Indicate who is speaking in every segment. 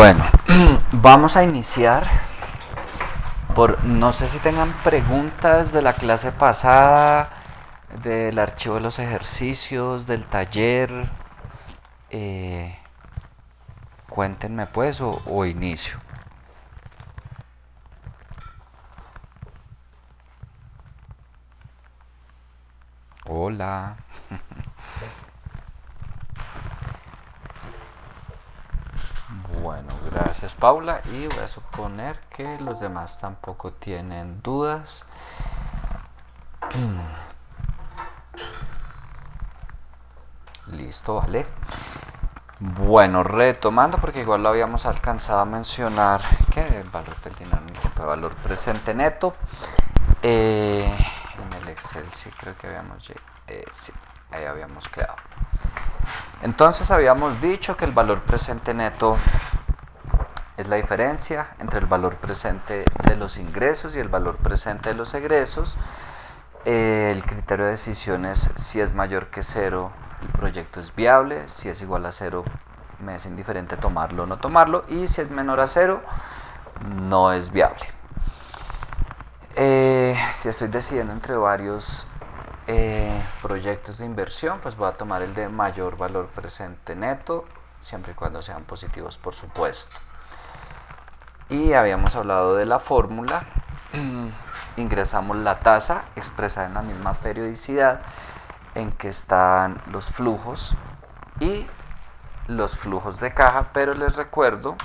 Speaker 1: Bueno, vamos a iniciar no sé si tengan preguntas de la clase pasada, del archivo de los ejercicios, del taller. eh, Cuéntenme pues o inicio. Hola. Bueno, gracias Paula, y voy a suponer que los demás tampoco tienen dudas. Listo, vale. Bueno, retomando, porque igual lo habíamos alcanzado a mencionar, que el valor del dinero en tiempo de valor presente neto. En el Excel sí creo que sí, ahí habíamos quedado. Entonces habíamos dicho que el valor presente neto es la diferencia entre el valor presente de los ingresos y el valor presente de los egresos. El criterio de decisión es: si es mayor que cero, el proyecto es viable; si es igual a cero, me es indiferente tomarlo o no tomarlo; y si es menor a cero, no es viable. Si estoy decidiendo entre varios proyectos de inversión, pues voy a tomar el de mayor valor presente neto, siempre y cuando sean positivos, por supuesto. Y habíamos hablado de la fórmula. Ingresamos la tasa expresada en la misma periodicidad en que están los flujos y los flujos de caja, pero les recuerdo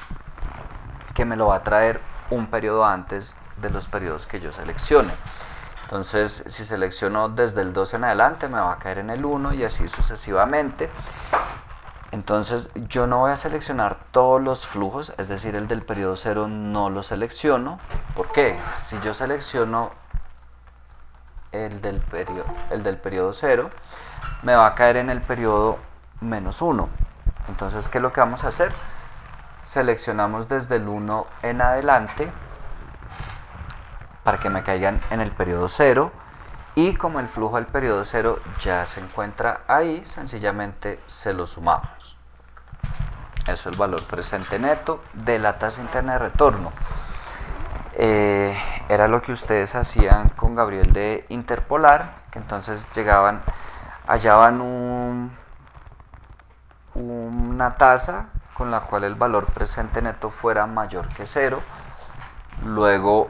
Speaker 1: que me lo va a traer un periodo antes de los periodos que yo seleccione. Entonces, si selecciono desde el 12 en adelante, me va a caer en el 1 y así sucesivamente. Entonces, yo no voy a seleccionar todos los flujos, es decir, el del periodo 0 no lo selecciono. ¿Por qué? Si yo selecciono el del periodo 0, me va a caer en el periodo menos 1. Entonces, ¿qué es lo que vamos a hacer? Seleccionamos desde el 1 en adelante para que me caigan en el periodo 0, y como el flujo del periodo 0 ya se encuentra ahí, sencillamente se lo sumamos. Eso es el valor presente neto de la tasa interna de retorno. Era lo que ustedes hacían con Gabriel de interpolar, que entonces llegaban, hallaban una tasa con la cual el valor presente neto fuera mayor que 0, luego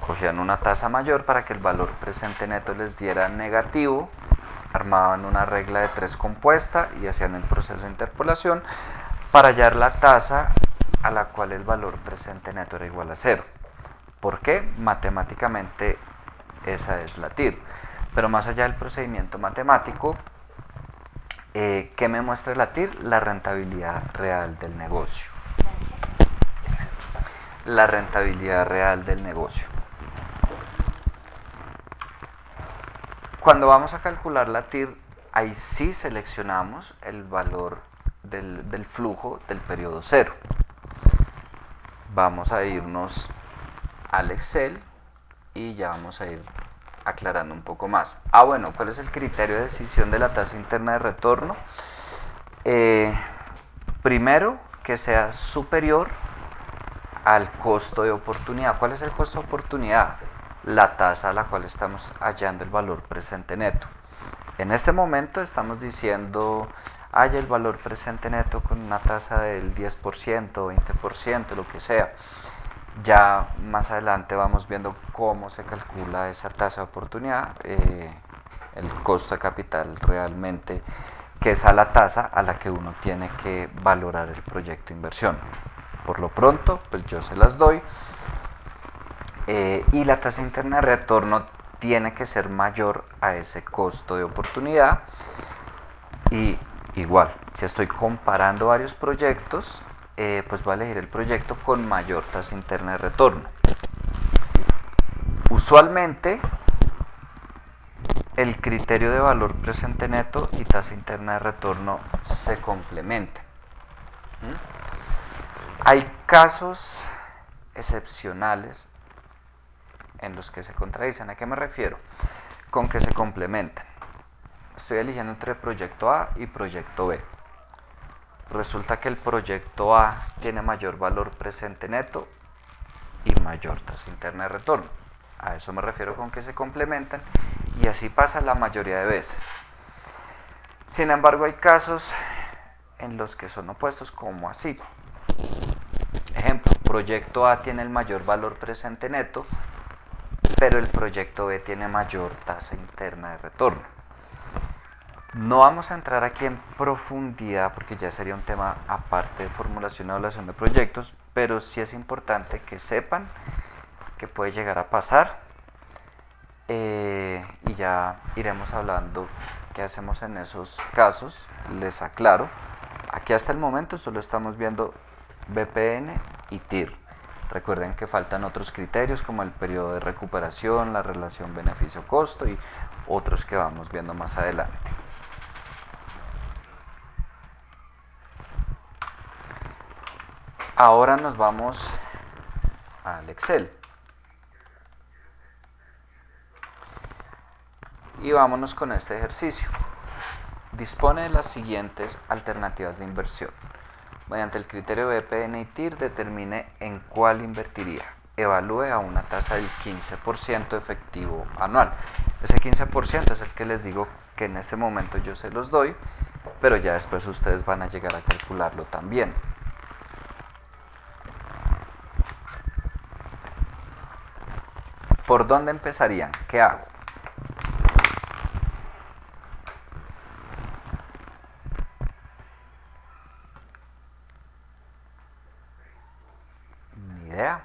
Speaker 1: cogían una tasa mayor para que el valor presente neto les diera negativo, armaban una regla de 3 compuesta y hacían el proceso de interpolación para hallar la tasa a la cual el valor presente neto era igual a 0. ¿Por qué? Matemáticamente esa es la TIR. Pero más allá del procedimiento matemático, ¿qué me muestra la TIR? La rentabilidad real del negocio. La rentabilidad real del negocio. Cuando vamos a calcular la TIR, ahí sí seleccionamos el valor del flujo del periodo 0. Vamos a irnos al Excel y ya vamos a ir aclarando un poco más. Bueno, ¿cuál es el criterio de decisión de la tasa interna de retorno? Primero, que sea superior al costo de oportunidad. ¿Cuál es el costo de oportunidad? La tasa a la cual estamos hallando el valor presente neto. En este momento estamos diciendo: haya el valor presente neto con una tasa del 10%, 20%, lo que sea. Ya más adelante vamos viendo cómo se calcula esa tasa de oportunidad, el costo de capital realmente, que es a la tasa a la que uno tiene que valorar el proyecto de inversión. Por lo pronto, pues yo se las doy. Y la tasa interna de retorno tiene que ser mayor a ese costo de oportunidad. Y igual, si estoy comparando varios proyectos, pues voy a elegir el proyecto con mayor tasa interna de retorno. Usualmente, el criterio de valor presente neto y tasa interna de retorno se complementan. Hay casos excepcionales en los que se contradicen. ¿A qué me refiero? Con que se complementan. Estoy eligiendo entre proyecto A y proyecto B. resulta que el proyecto A tiene mayor valor presente neto y mayor tasa interna de retorno. A eso me refiero con que se complementan y así pasa la mayoría de veces. Sin embargo, hay casos en los que son opuestos, como así. Ejemplo, proyecto A tiene el mayor valor presente neto, pero el proyecto B tiene mayor tasa interna de retorno. No vamos a entrar aquí en profundidad porque ya sería un tema aparte de formulación y evaluación de proyectos, pero sí es importante que sepan que puede llegar a pasar y ya iremos hablando qué hacemos en esos casos. Les aclaro, aquí hasta el momento solo estamos viendo BPN y TIR. Recuerden que faltan otros criterios como el periodo de recuperación, la relación beneficio-costo y otros que vamos viendo más adelante. Ahora nos vamos al Excel. Y vámonos con este ejercicio. Dispone de las siguientes alternativas de inversión. Mediante el criterio BPN y TIR determine en cuál invertiría. Evalúe a una tasa del 15% efectivo anual. Ese 15% es el que les digo que en este momento yo se los doy, pero ya después ustedes van a llegar a calcularlo también. ¿Por dónde empezarían? ¿Qué hago? Ni idea.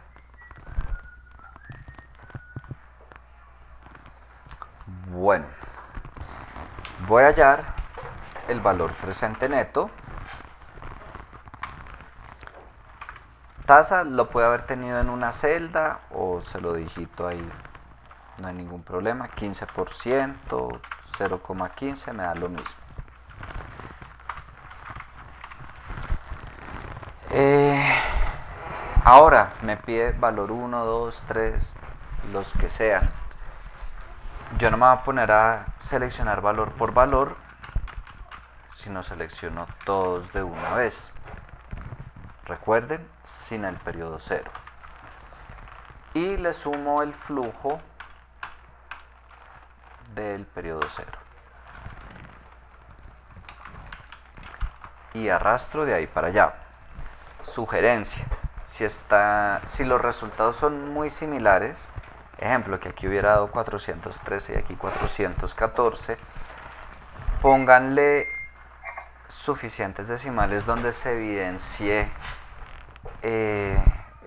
Speaker 1: Bueno, voy a hallar el valor presente neto. Tasa lo puede haber tenido en una celda o se lo digito ahí, no hay ningún problema. 15%, 0,15 me da lo mismo. Ahora me pide valor 1, 2, 3, los que sean. Yo no me voy a poner a seleccionar valor por valor, sino selecciono todos de una vez. Recuerden, sin el periodo cero. Y le sumo el flujo del periodo cero. Y arrastro de ahí para allá. Sugerencia. Si los resultados son muy similares, ejemplo, que aquí hubiera dado 413 y aquí 414, pónganle suficientes decimales donde se evidencie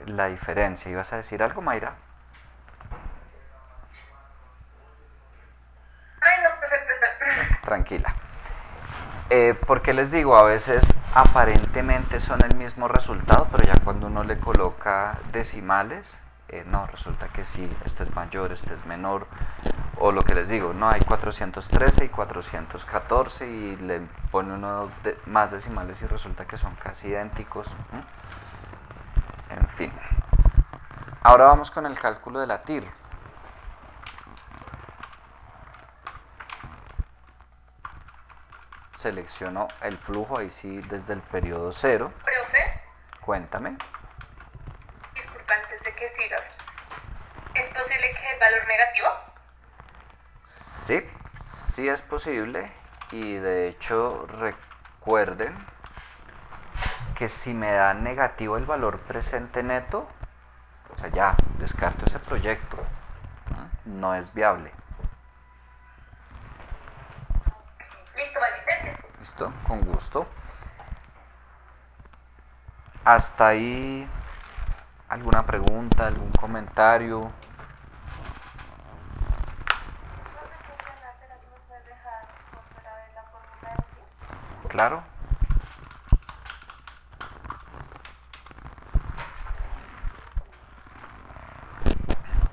Speaker 1: la diferencia. ¿Ibas a decir algo, Mayra?
Speaker 2: Ay, no, perfecto.
Speaker 1: Tranquila. Porque les digo, a veces aparentemente son el mismo resultado, pero ya cuando uno le coloca decimales, no, resulta que sí, este es mayor, este es menor, o lo que les digo, no, hay 413 y 414 y le pone uno más decimales y resulta que son casi idénticos. En fin. Ahora vamos con el cálculo de la TIR. Selecciono el flujo, ahí sí, desde el periodo cero.
Speaker 2: Profe,
Speaker 1: Cuéntame.
Speaker 2: disculpa antes de que sigas. ¿Es posible que el valor negativo?
Speaker 1: Sí, sí es posible y de hecho recuerden que si me da negativo el valor presente neto, o sea, ya descarto ese proyecto, no es viable.
Speaker 2: Listo, vale, gracias.
Speaker 1: ¿Listo? Con gusto. Hasta ahí, ¿alguna pregunta, algún comentario? Claro.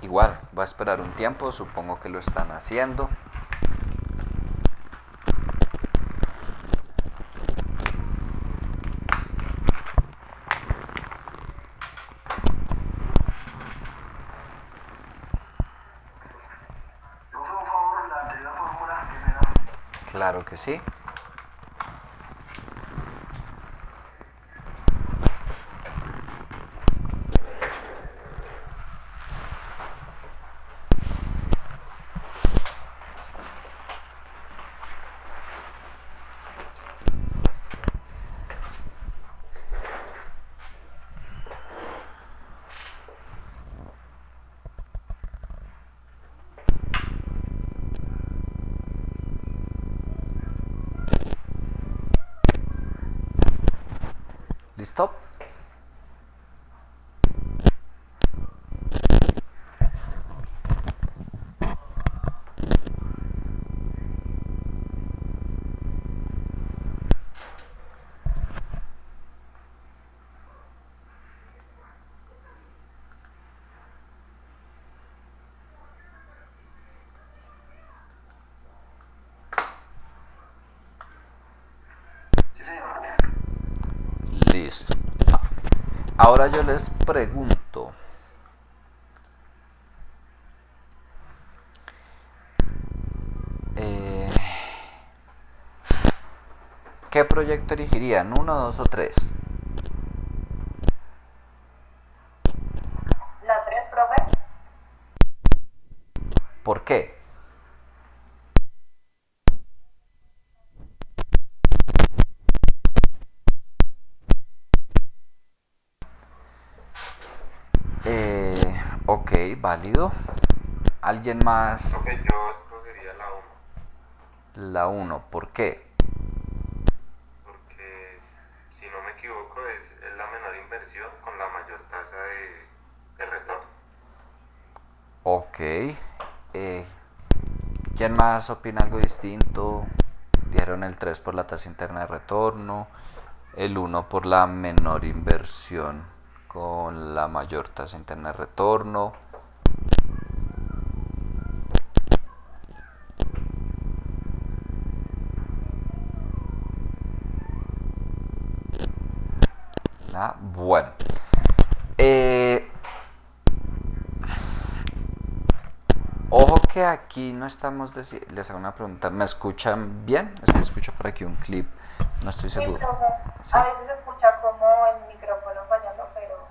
Speaker 1: Igual, va a esperar un tiempo, supongo que lo están haciendo. Claro que sí. ¿Listo? Listo. Ahora yo les pregunto, ¿qué proyecto elegirían? ¿Uno, dos o tres?
Speaker 2: La 3, profe.
Speaker 1: ¿Por qué? Ok, válido. ¿Alguien más?
Speaker 3: Profe, yo escogería la 1,
Speaker 1: La uno, ¿por qué?
Speaker 3: porque si no me equivoco es la menor inversión con la mayor tasa de retorno.
Speaker 1: Ok. ¿Quién más opina algo distinto? Dijeron el 3 por la tasa interna de retorno, el uno por la menor inversión con la mayor tasa interna de retorno. Bueno. Ojo que aquí no estamos... Les hago una pregunta. ¿Me escuchan bien? Es que escucho por aquí un clip. No estoy
Speaker 2: Sí,
Speaker 1: seguro.
Speaker 2: profe.
Speaker 1: ¿Sí?
Speaker 2: A veces se escucha como el micrófono fallando, pero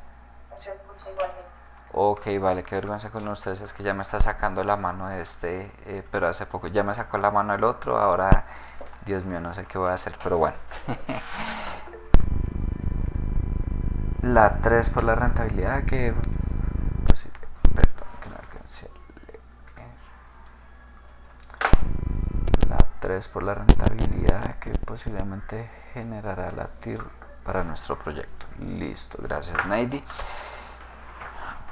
Speaker 2: se escucha igualmente.
Speaker 1: Ok, vale, qué vergüenza con ustedes. Es que ya me está sacando la mano de pero hace poco ya me sacó la mano el otro. Ahora, Dios mío, no sé qué voy a hacer, pero bueno. La 3 por la rentabilidad que... Pues, perdón, que no alcancé. La 3 por la rentabilidad que posiblemente generará la TIR para nuestro proyecto. Listo, gracias Neidy.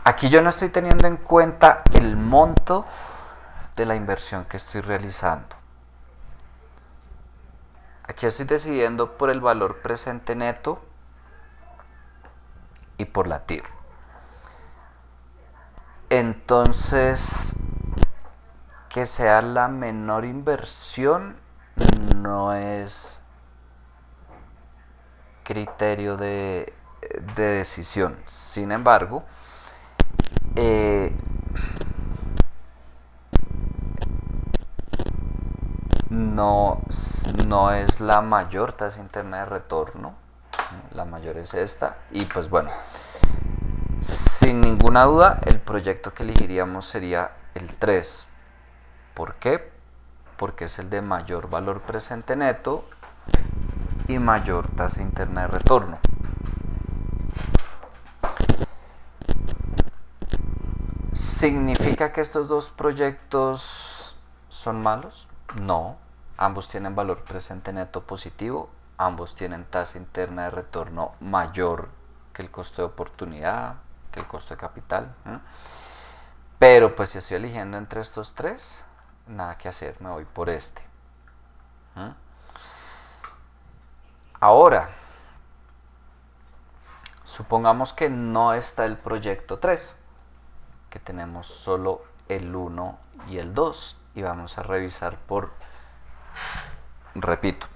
Speaker 1: Aquí yo no estoy teniendo en cuenta el monto de la inversión que estoy realizando. Aquí estoy decidiendo por el valor presente neto y por la TIR. Entonces, que sea la menor inversión no es criterio de decisión. Sin embargo, no, no es la mayor tasa interna de retorno. La mayor es esta. Y pues bueno, sin ninguna duda, el proyecto que elegiríamos sería el 3. ¿Por qué? Porque es el de mayor valor presente neto y mayor tasa interna de retorno. ¿Significa que estos dos proyectos son malos? No. Ambos tienen valor presente neto positivo. Ambos tienen tasa interna de retorno mayor que el costo de oportunidad, que el costo de capital. Pero pues si estoy eligiendo entre estos tres, nada que hacer, me voy por este. Ahora, supongamos que no está el proyecto 3, que tenemos solo el 1 y el 2 y vamos a revisar por, repito,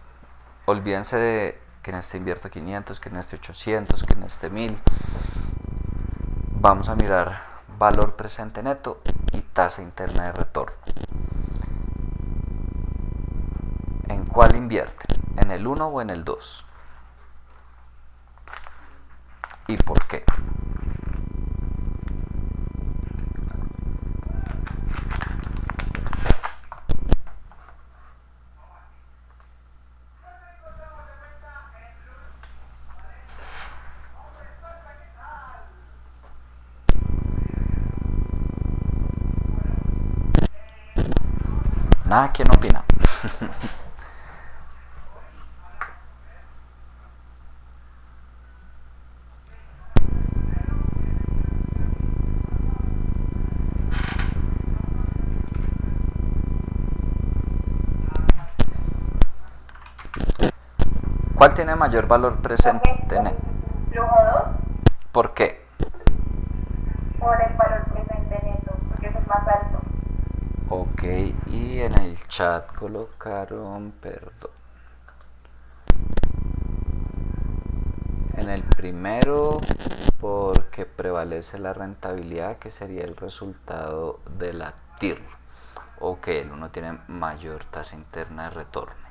Speaker 1: olvídense de que en este invierto 500, que en este 800, que en este 1000. Vamos a mirar valor presente neto y tasa interna de retorno. ¿En cuál invierten? ¿En el 1 o en el 2? ¿Y por qué? Nada, ¿quién opina? ¿Cuál tiene mayor valor presente neto?
Speaker 2: Flujo 2
Speaker 1: ¿Por qué?
Speaker 2: por el valor presente neto, porque es el más alto.
Speaker 1: Ok, y en el chat colocaron, perdón. En el primero, porque prevalece la rentabilidad, que sería el resultado de la TIR. Ok, el uno tiene mayor tasa interna de retorno.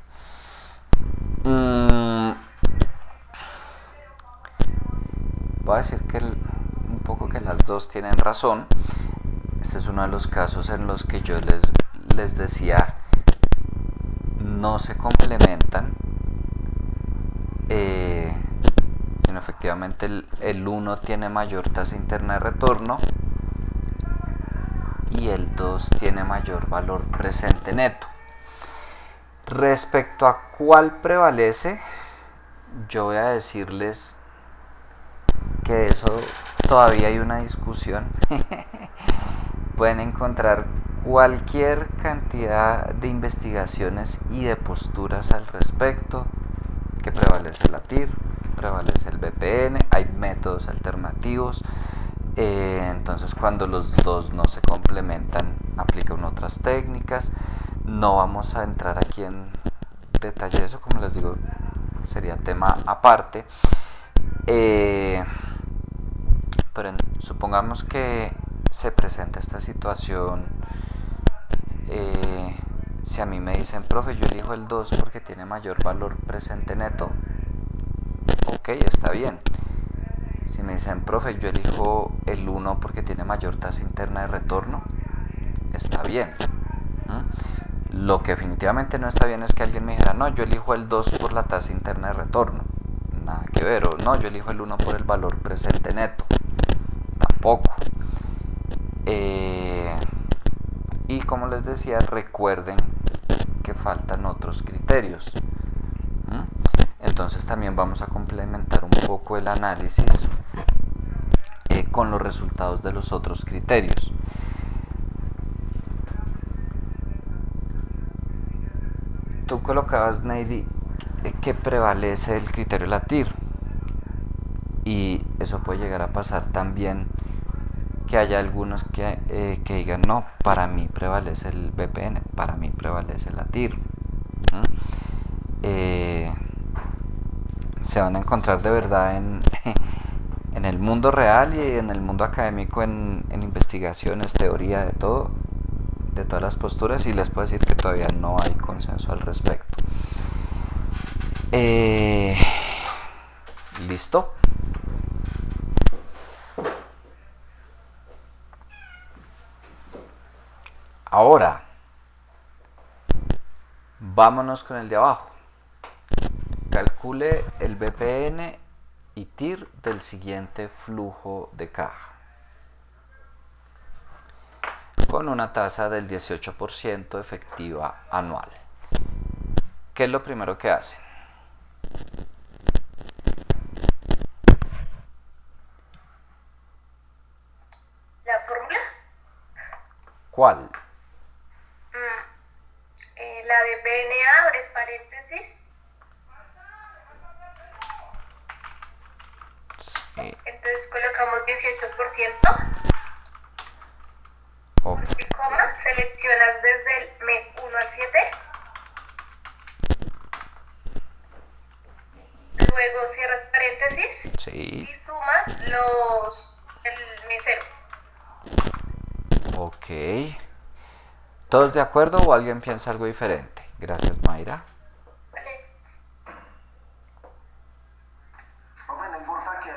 Speaker 1: Voy a decir que un poco que las dos tienen razón. Este es uno de los casos en los que yo les decía no se complementan, sino efectivamente el 1 tiene mayor tasa interna de retorno y el 2 tiene mayor valor presente neto. Respecto a cuál prevalece, yo voy a decirles que de eso todavía hay una discusión. Pueden encontrar cualquier cantidad de investigaciones y de posturas al respecto, que prevalece la TIR, que prevalece el BPN, hay métodos alternativos, entonces cuando los dos no se complementan aplican otras técnicas. No vamos a entrar aquí en detalle de eso, como les digo, sería tema aparte. Pero supongamos que se presenta esta situación. Si a mí me dicen, profe, yo elijo el 2 porque tiene mayor valor presente neto, ok, está bien. Si me dicen, profe, yo elijo el 1 porque tiene mayor tasa interna de retorno, está bien. Lo que definitivamente no está bien es que alguien me dijera, no, yo elijo el 2 por la tasa interna de retorno. Nada que ver. O no, yo elijo el 1 por el valor presente neto. Tampoco. Y como les decía, recuerden que faltan otros criterios. Entonces también vamos a complementar un poco el análisis con los resultados de los otros criterios. Tú colocabas, Neidy, que prevalece el criterio de la TIR, y eso puede llegar a pasar también, que haya algunos que digan, no, para mí prevalece el BPN, para mí prevalece la TIR. Se van a encontrar de verdad en el mundo real y en el mundo académico, en investigaciones, teoría, de todo, de todas las posturas, y les puedo decir que todavía no hay consenso al respecto. ¿Listo? Ahora, vámonos con el de abajo. Calcule el BPN y TIR del siguiente flujo de caja, con una tasa del 18% efectiva anual. ¿Qué es lo primero que hace?
Speaker 2: ¿La fórmula?
Speaker 1: ¿Cuál?
Speaker 2: La de BNA, abres paréntesis.
Speaker 1: Sí.
Speaker 2: Entonces colocamos 18%.
Speaker 1: Okay.
Speaker 2: Coma, seleccionas desde el mes 1 al 7. Luego cierras paréntesis.
Speaker 1: Sí.
Speaker 2: Y sumas el mes 0.
Speaker 1: Ok. ¿Todos de acuerdo o alguien piensa algo diferente? Gracias, Mayra.
Speaker 2: Vale.
Speaker 4: Profe, ¿no importa que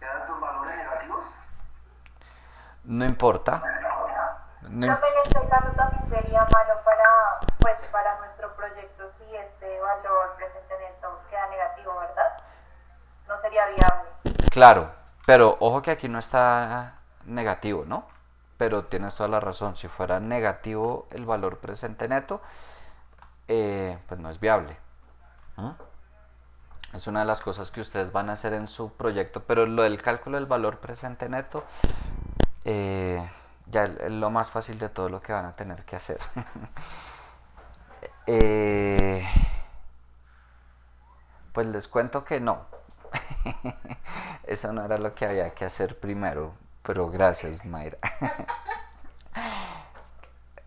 Speaker 4: haya valores negativos?
Speaker 1: No importa. No,
Speaker 2: Profe, en este caso también sería malo para nuestro proyecto si este valor presente neto queda negativo, ¿verdad? No sería viable.
Speaker 1: claro, pero ojo que aquí no está negativo, ¿no? Pero tienes toda la razón. Si fuera negativo el valor presente neto, pues no es viable. Es una de las cosas que ustedes van a hacer en su proyecto, pero lo del cálculo del valor presente neto, ya es lo más fácil de todo lo que van a tener que hacer. Pues les cuento que no. Eso no era lo que había que hacer primero, pero gracias, Mayra.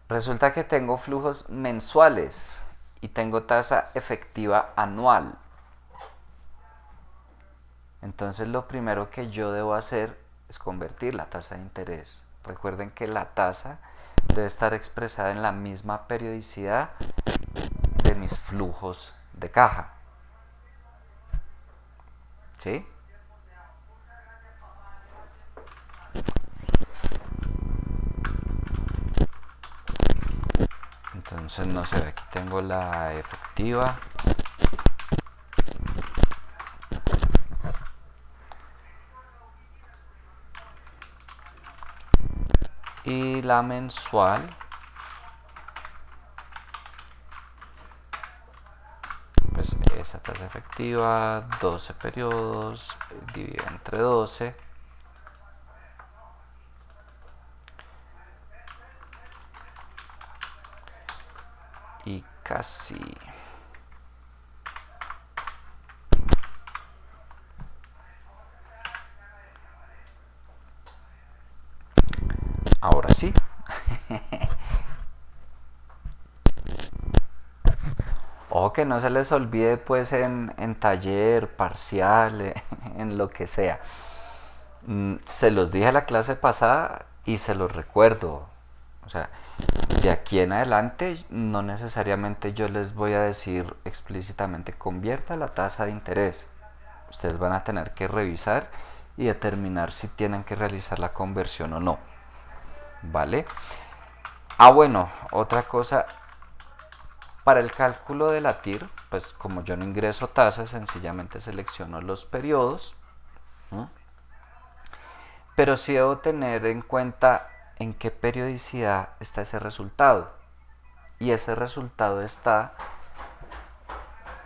Speaker 1: Resulta que tengo flujos mensuales y tengo tasa efectiva anual. Entonces lo primero que yo debo hacer es convertir la tasa de interés. Recuerden que la tasa debe estar expresada en la misma periodicidad de mis flujos de caja. ¿Sí? Entonces, no sé, aquí tengo la efectiva. Y la mensual. Pues esa tasa efectiva, 12 periodos, dividido entre 12. Y casi. Ahora sí. O que no se les olvide pues en taller, parcial, en lo que sea. Se los dije la clase pasada y se los recuerdo. O sea, de aquí en adelante no necesariamente yo les voy a decir explícitamente convierta la tasa de interés. Ustedes van a tener que revisar y determinar si tienen que realizar la conversión o no. ¿Vale? Bueno, otra cosa. Para el cálculo de la TIR, pues como yo no ingreso tasas, sencillamente selecciono los periodos. Pero sí debo tener en cuenta en qué periodicidad está ese resultado. Y ese resultado está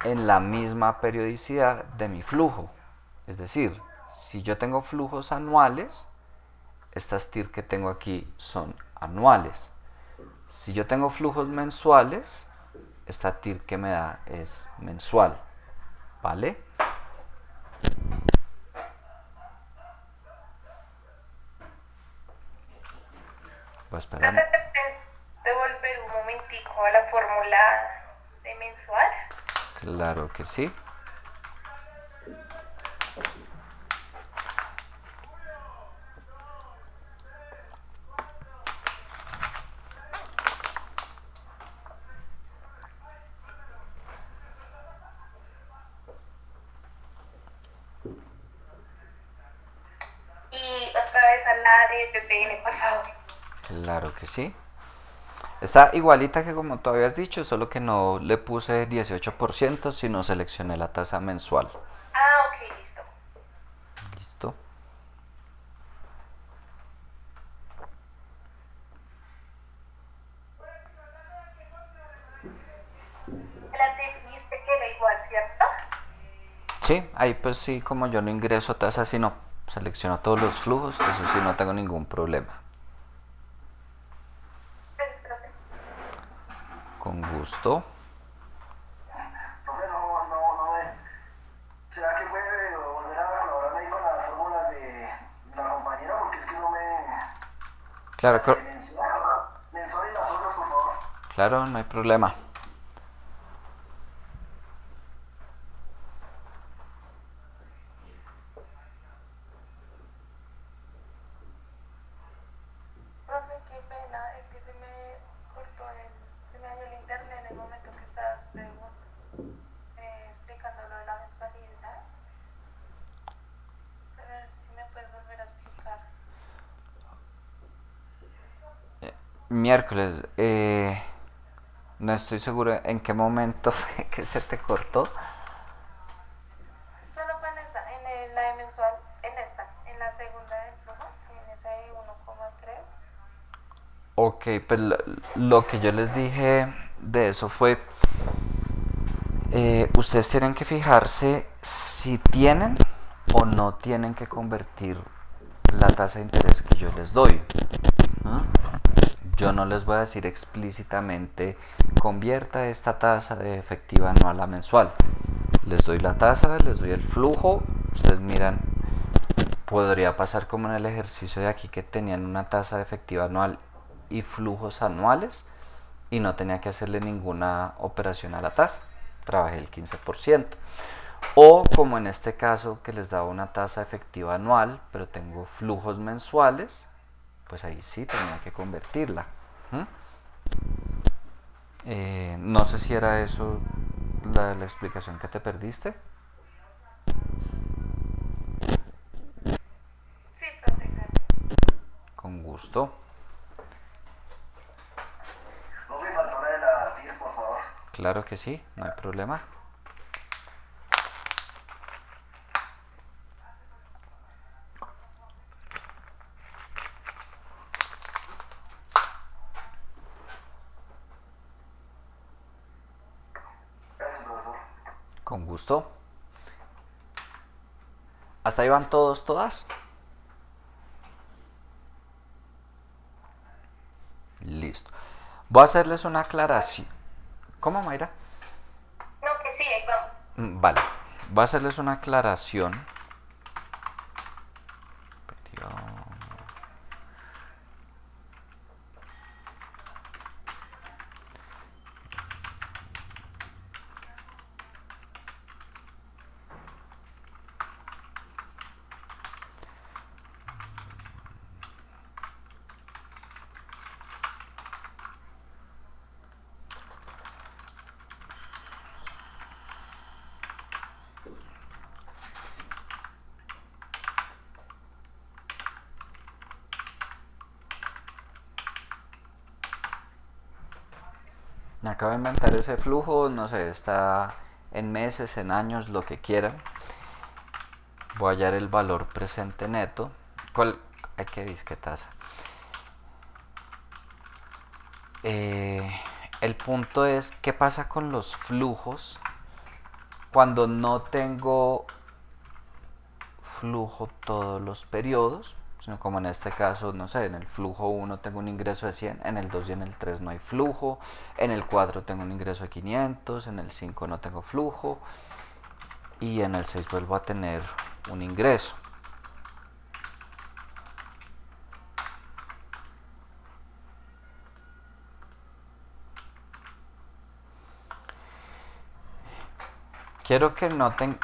Speaker 1: en la misma periodicidad de mi flujo. Es decir, si yo tengo flujos anuales, estas TIR que tengo aquí son anuales. Si yo tengo flujos mensuales, esta TIR que me da es mensual. ¿Vale? Pues
Speaker 2: ¿No
Speaker 1: espérame.
Speaker 2: te puedes devolver un momentico a la fórmula de mensual?
Speaker 1: Claro que sí.
Speaker 2: Y otra vez a la de PPN, por favor.
Speaker 1: Claro que sí. Está igualita que como tú habías dicho, solo que no le puse 18%, sino seleccioné la tasa mensual.
Speaker 2: Ah, ok, listo.
Speaker 1: ¿Listo?
Speaker 2: La dijiste que era igual, ¿cierto?
Speaker 1: Sí, ahí pues sí, como yo no ingreso tasa, sino selecciono todos los flujos, eso sí no tengo ningún problema.
Speaker 2: Gracias, profe.
Speaker 1: Con gusto.
Speaker 4: Profe, no me... ¿Será que puede volver a colaborarme ahí con las fórmulas de la compañera? Porque es que no me...
Speaker 1: Claro,
Speaker 4: Mensual y las otras, por favor.
Speaker 1: claro, no hay problema.
Speaker 2: Profe, qué pena, es que se me cortó se me dañó el internet en el momento que estabas explicando lo de la mensualidad. A ver si me puedes volver a explicar.
Speaker 1: Miércoles, no estoy seguro en qué momento fue que se te cortó.
Speaker 2: Solo fue en esta, la de mensual, en la segunda del flujo, en esa de 1,3.
Speaker 1: Ok, pues lo que yo les dije de eso fue, ustedes tienen que fijarse si tienen o no tienen que convertir la tasa de interés que yo les doy. Yo no les voy a decir explícitamente convierta esta tasa de efectiva anual a mensual. Les doy la tasa, les doy el flujo. Ustedes miran, podría pasar como en el ejercicio de aquí que tenían una tasa efectiva anual y flujos anuales y no tenía que hacerle ninguna operación a la tasa. Trabajé el 15%. O como en este caso que les daba una tasa efectiva anual, pero tengo flujos mensuales, pues ahí sí tenía que convertirla. No sé si era eso la explicación que te perdiste.
Speaker 2: Sí, profe, gracias.
Speaker 1: Con gusto.
Speaker 4: No me faltó la de la TIR, por favor.
Speaker 1: Claro que sí, no hay problema.
Speaker 4: Gracias, profesor.
Speaker 1: Con gusto. ¿Hasta ahí van todos, todas? Listo. Voy a hacerles una aclaración. ¿Cómo, Mayra?
Speaker 2: No, que sí, ahí vamos.
Speaker 1: Vale. Voy a hacerles una aclaración. Me acabo de inventar ese flujo, no sé, está en meses, en años, lo que quieran. Voy a hallar el valor presente neto. ¿Cuál? Hay que disque tasa. El punto es, ¿qué pasa con los flujos cuando no tengo flujo todos los periodos? Sino como en este caso, no sé, en el flujo 1 tengo un ingreso de 100, en el 2 y en el 3 no hay flujo, en el 4 tengo un ingreso de 500, en el 5 no tengo flujo y en el 6 vuelvo a tener un ingreso. Quiero que noten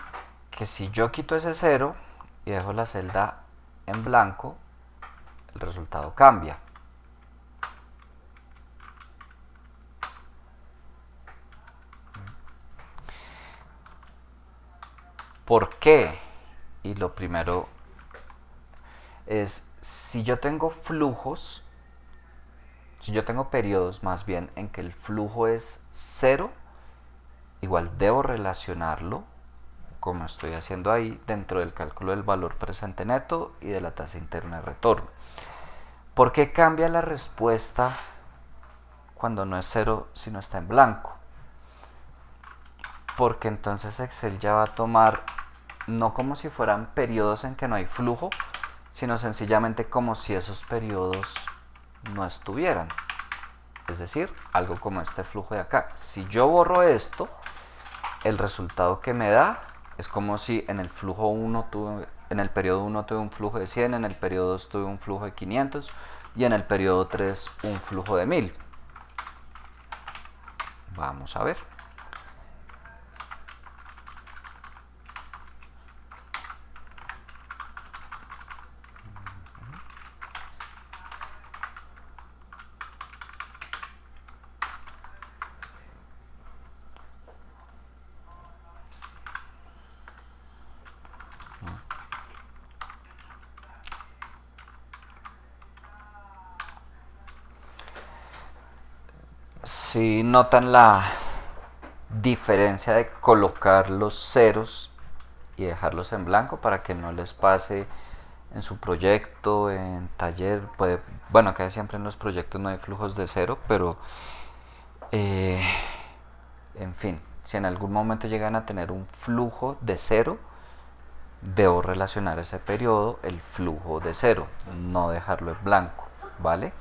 Speaker 1: que si yo quito ese 0 y dejo la celda en blanco, el resultado cambia. ¿Por qué? Y lo primero es, si yo tengo flujos, si yo tengo periodos más bien en que el flujo es 0, igual debo relacionarlo, como estoy haciendo ahí, dentro del cálculo del valor presente neto y de la tasa interna de retorno. ¿Por qué cambia la respuesta cuando no es 0 sino está en blanco? Porque entonces Excel ya va a tomar, no como si fueran periodos en que no hay flujo, sino sencillamente como si esos periodos no estuvieran. Es decir, algo como este flujo de acá. Si yo borro esto, el resultado que me da es como si en el flujo 1 tuve, en el periodo 1 tuve un flujo de 100, en el periodo 2 tuve un flujo de 500 y en el periodo 3 un flujo de 1000. Vamos a ver. Si notan la diferencia de colocar los ceros y dejarlos en blanco para que no les pase en su proyecto, en taller, bueno, casi siempre en los proyectos no hay flujos de cero, pero en fin, si en algún momento llegan a tener un flujo de cero, debo relacionar ese periodo, el flujo de cero, no dejarlo en blanco, ¿vale?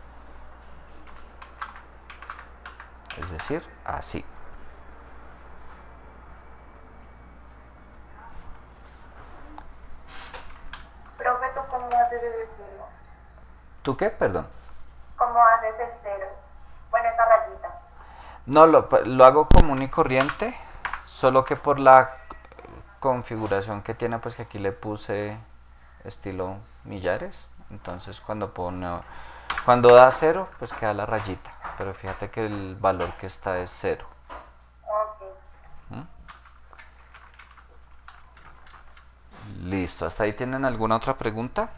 Speaker 1: Es decir, así.
Speaker 2: haces ese cero?
Speaker 1: ¿Tú qué? Perdón.
Speaker 2: ¿Cómo haces el cero? Bueno, esa rayita.
Speaker 1: No, lo hago común y corriente, solo que por la configuración que tiene, pues que aquí le puse estilo millares. Entonces cuando da cero, pues queda la rayita. Pero fíjate que el valor que está es cero.
Speaker 2: Ok.
Speaker 1: ¿Mm? Listo, ¿hasta ahí tienen alguna otra pregunta?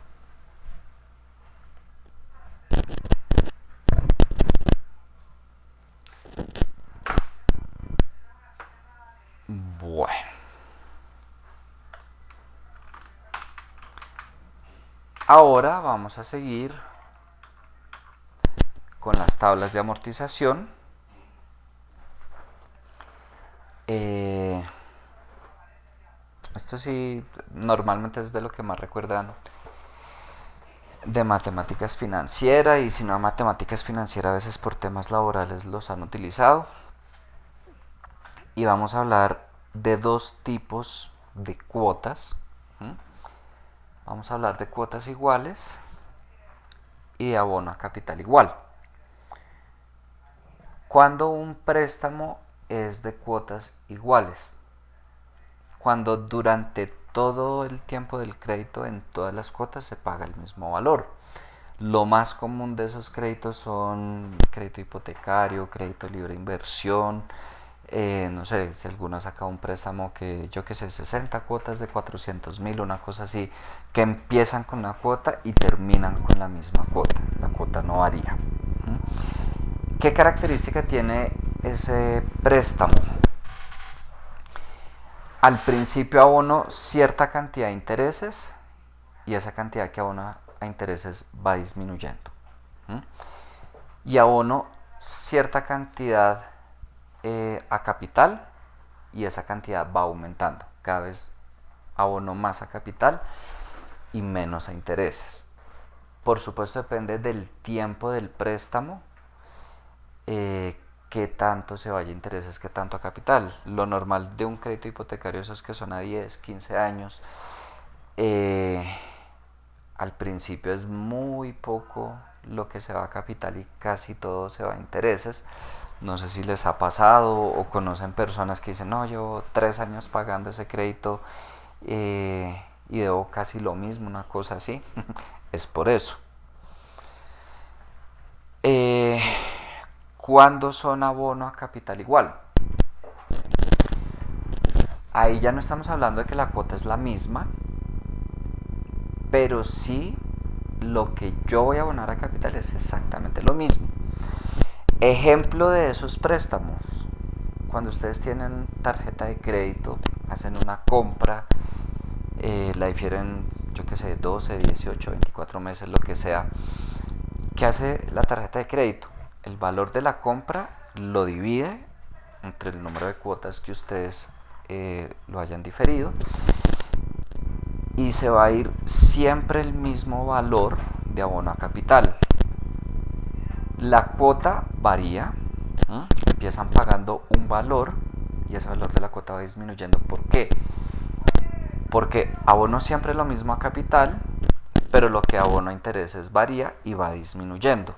Speaker 1: Bueno. Ahora vamos a seguir con las tablas de amortización. Esto sí, normalmente es de lo que más recuerdan de matemáticas financieras, y si no matemáticas financieras, a veces por temas laborales los han utilizado. Y vamos a hablar de dos tipos de cuotas. Vamos a hablar de cuotas iguales y de abono a capital igual. Cuando un préstamo es de cuotas iguales, cuando durante todo el tiempo del crédito en todas las cuotas se paga el mismo valor. Lo más común de esos créditos son crédito hipotecario, crédito libre de inversión. No sé, si alguno ha sacado un préstamo que, yo que sé, 60 cuotas de 400.000, una cosa así, que empiezan con una cuota y terminan con la misma cuota. La cuota no varía. ¿Qué característica tiene ese préstamo? Al principio abono cierta cantidad de intereses y esa cantidad que abono a intereses va disminuyendo. Y abono cierta cantidad a capital y esa cantidad va aumentando. Cada vez abono más a capital y menos a intereses. Por supuesto depende del tiempo del préstamo, qué tanto se vaya a intereses, qué tanto a capital. Lo normal de un crédito hipotecario, esos que son a 10, 15 años, al principio es muy poco lo que se va a capital y casi todo se va a intereses. No sé si les ha pasado o conocen personas que dicen, no, llevo 3 años pagando ese crédito y debo casi lo mismo, una cosa así. Es por eso. ¿Cuándo son abono a capital igual? Ahí ya no estamos hablando de que la cuota es la misma, pero sí lo que yo voy a abonar a capital es exactamente lo mismo. Ejemplo de esos préstamos: cuando ustedes tienen tarjeta de crédito, hacen una compra, la difieren, yo que sé, 12, 18, 24 meses, lo que sea. ¿Qué hace la tarjeta de crédito? El valor de la compra lo divide entre el número de cuotas que ustedes lo hayan diferido, y se va a ir siempre el mismo valor de abono a capital. La cuota varía, empiezan pagando un valor y ese valor de la cuota va disminuyendo. ¿Por qué? Porque abono siempre lo mismo a capital, pero lo que abono a intereses varía y va disminuyendo.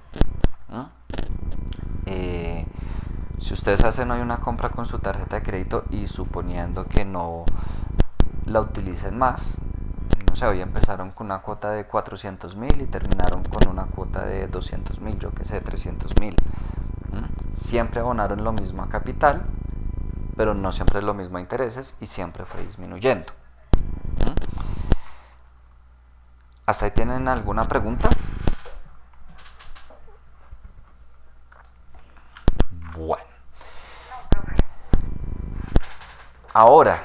Speaker 1: Si ustedes hacen hoy una compra con su tarjeta de crédito y suponiendo que no la utilicen más, no sé, hoy empezaron con una cuota de 400.000 y terminaron con una cuota de 200.000, yo que sé, 300.000. Siempre abonaron lo mismo a capital, pero no siempre lo mismo a intereses y siempre fue disminuyendo. ¿Hasta ahí tienen alguna pregunta? Bueno. Ahora,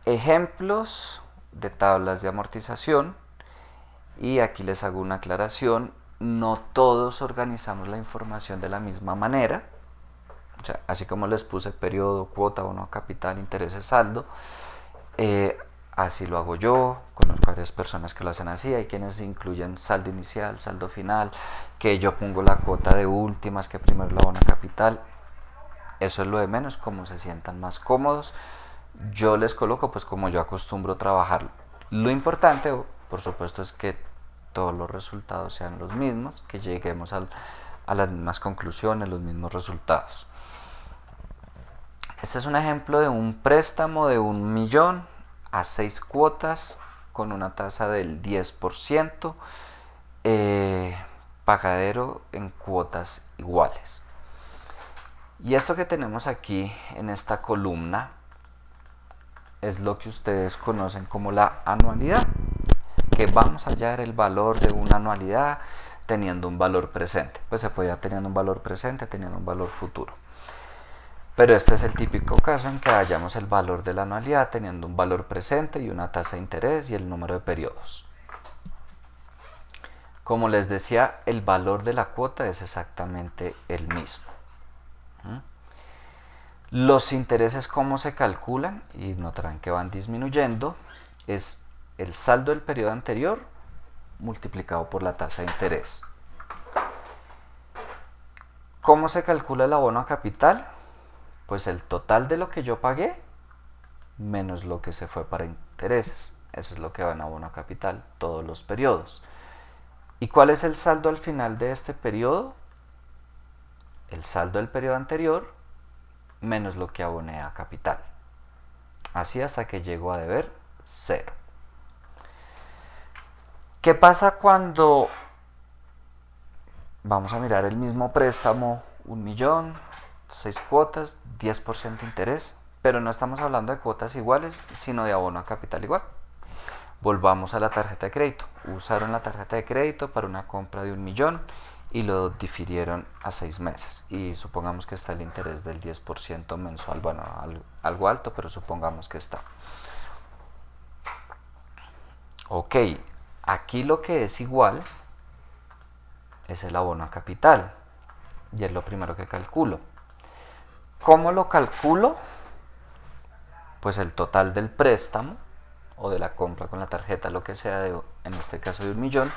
Speaker 1: ejemplos de tablas de amortización, y aquí les hago una aclaración: no todos organizamos la información de la misma manera. O sea, así como les puse periodo, cuota, bono, capital, intereses, saldo, así lo hago yo. Conozco varias personas que lo hacen así. Hay quienes incluyen saldo inicial, saldo final, que yo pongo la cuota de últimas, que primero la bono a capital. Eso es lo de menos, como se sientan más cómodos. Yo les coloco pues como yo acostumbro trabajar. Lo importante, por supuesto, es que todos los resultados sean los mismos, que lleguemos a las mismas conclusiones, los mismos resultados. Este es un ejemplo de un préstamo de 1.000.000 a 6 cuotas con una tasa del 10%, pagadero en cuotas iguales. Y esto que tenemos aquí en esta columna es lo que ustedes conocen como la anualidad, que vamos a hallar el valor de una anualidad teniendo un valor presente. Pues se puede teniendo un valor presente, teniendo un valor futuro. Pero este es el típico caso en que hallamos el valor de la anualidad teniendo un valor presente y una tasa de interés y el número de periodos. Como les decía, el valor de la cuota es exactamente el mismo. Los intereses, ¿cómo se calculan? Y notarán que van disminuyendo. Es el saldo del periodo anterior multiplicado por la tasa de interés. ¿Cómo se calcula el abono a capital? Pues el total de lo que yo pagué menos lo que se fue para intereses. Eso es lo que va en abono a capital, todos los periodos. ¿Y cuál es el saldo al final de este periodo? El saldo del periodo anterior menos lo que aboné a capital. Así hasta que llego a deber 0. ¿Qué pasa cuando vamos a mirar el mismo préstamo, 1.000.000, 6 cuotas, 10% de interés, pero no estamos hablando de cuotas iguales, sino de abono a capital igual? Volvamos a la tarjeta de crédito. Usaron la tarjeta de crédito para una compra de 1.000.000 y lo difirieron a 6 meses. Y supongamos que está el interés del 10% mensual, bueno, algo alto, pero supongamos que está. Ok, aquí lo que es igual es el abono a capital y es lo primero que calculo. ¿Cómo lo calculo? Pues el total del préstamo o de la compra con la tarjeta, lo que sea, en este caso de 1.000.000,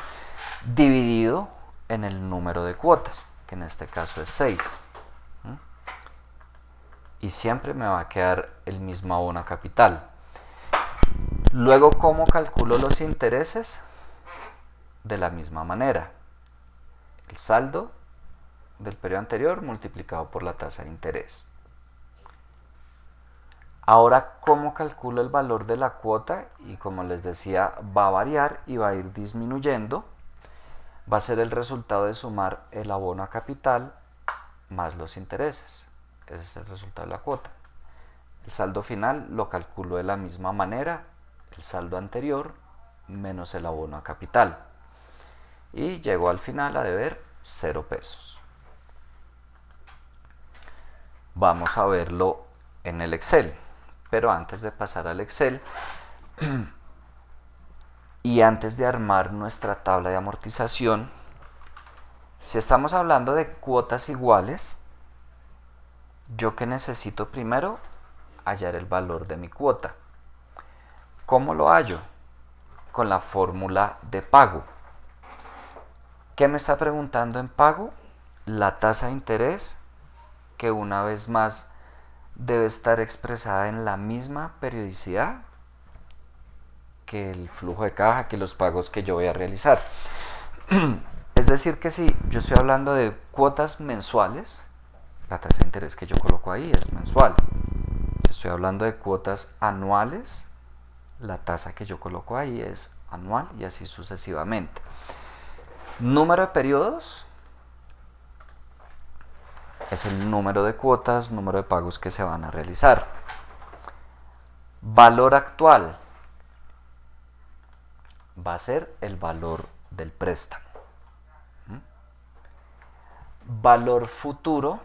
Speaker 1: dividido en el número de cuotas, que en este caso es 6. Y siempre me va a quedar el mismo abono a capital. Luego, ¿cómo calculo los intereses? De la misma manera. El saldo del periodo anterior multiplicado por la tasa de interés. Ahora, ¿cómo calculo el valor de la cuota? Y como les decía, va a variar y va a ir disminuyendo. Va a ser el resultado de sumar el abono a capital más los intereses. Ese es el resultado de la cuota. El saldo final lo calculo de la misma manera, el saldo anterior menos el abono a capital. Y llego al final a deber 0 pesos. Vamos a verlo en el Excel. Pero antes de pasar al Excel y antes de armar nuestra tabla de amortización, si estamos hablando de cuotas iguales, yo que necesito primero hallar el valor de mi cuota. ¿Cómo lo hallo? Con la fórmula de pago. ¿Qué me está preguntando en pago? La tasa de interés, que una vez más debe estar expresada en la misma periodicidad que el flujo de caja, que los pagos que yo voy a realizar. Es decir, que si yo estoy hablando de cuotas mensuales, la tasa de interés que yo coloco ahí es mensual. Si estoy hablando de cuotas anuales, la tasa que yo coloco ahí es anual y así sucesivamente. Número de periodos es el número de cuotas, número de pagos que se van a realizar. Valor actual va a ser el valor del préstamo. Valor futuro,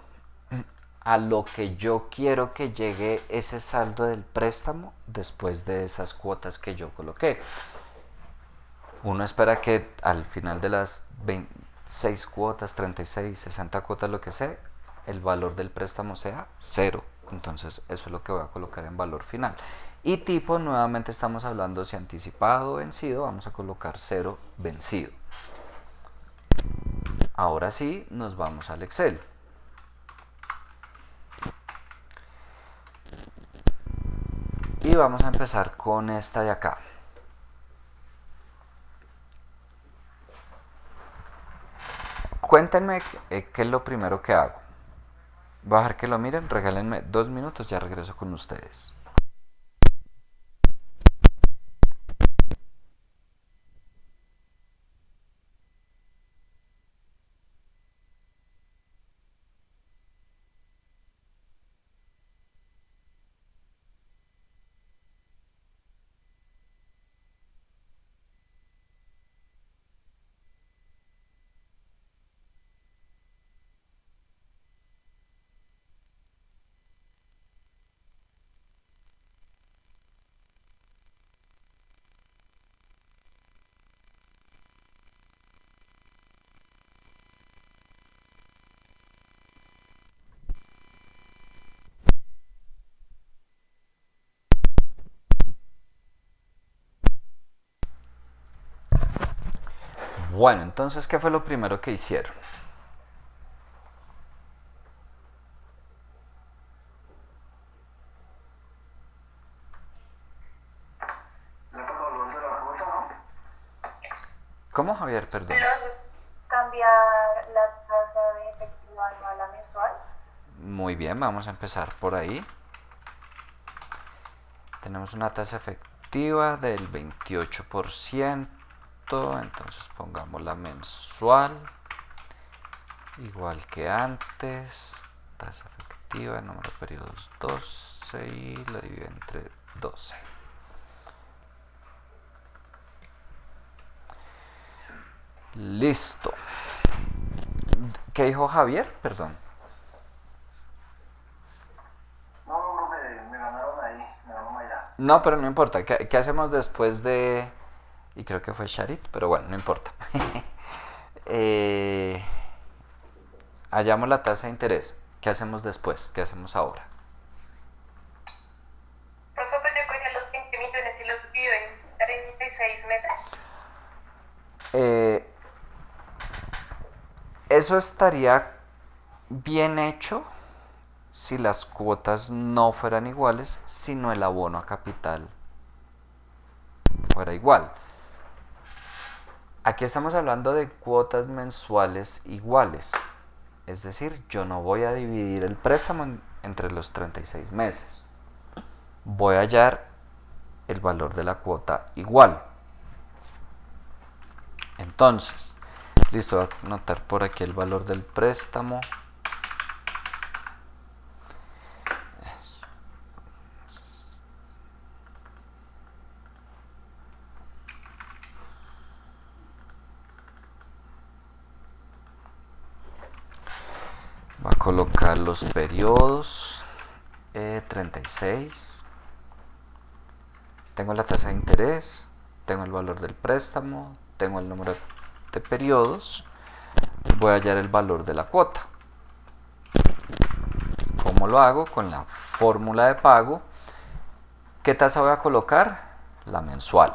Speaker 1: a lo que yo quiero que llegue ese saldo del préstamo después de esas cuotas que yo coloqué. Uno espera que al final de las 26 cuotas, 36, 60 cuotas, lo que sea, el valor del préstamo sea 0. Entonces eso es lo que voy a colocar en valor final. Y tipo, nuevamente estamos hablando si anticipado o vencido, vamos a colocar 0 vencido. Ahora sí, nos vamos al Excel. Y vamos a empezar con esta de acá. cuéntenme qué es lo primero que hago. Voy a dejar que lo miren, regálenme 2 minutos, ya regreso con ustedes. Bueno, entonces, ¿qué fue lo primero que hicieron?
Speaker 4: Saca el valor de la cuota, ¿no?
Speaker 1: ¿Cómo, Javier? Perdón.
Speaker 2: Cambiar la tasa de efectivo anual a mensual.
Speaker 1: Muy bien, vamos a empezar por ahí. Tenemos una tasa efectiva del 28%, entonces pongámosla mensual, igual que antes, tasa efectiva, número de periodos 12 y lo divido entre 12. Listo. ¿Qué dijo Javier? Perdón.
Speaker 4: No, me ganaron ahí, me ganó Mayra.
Speaker 1: No, pero no importa. ¿Qué hacemos después de...? Y creo que fue Sharit, pero bueno, no importa. Hallamos la tasa de interés. ¿Qué hacemos después? ¿Qué hacemos ahora?
Speaker 5: Profe, pues yo cogí los 20 millones y los divido en 36 meses.
Speaker 1: Eso estaría bien hecho si las cuotas no fueran iguales, sino el abono a capital fuera igual. Aquí estamos hablando de cuotas mensuales iguales. Es decir, yo no voy a dividir el préstamo entre los 36 meses. Voy a hallar el valor de la cuota igual. Entonces, listo, voy a anotar por aquí el valor del préstamo. Va a colocar los periodos 36. Tengo la tasa de interés, tengo el valor del préstamo, tengo el número de periodos. Voy a hallar el valor de la cuota. ¿Cómo lo hago? Con la fórmula de pago. ¿Qué tasa voy a colocar? La mensual.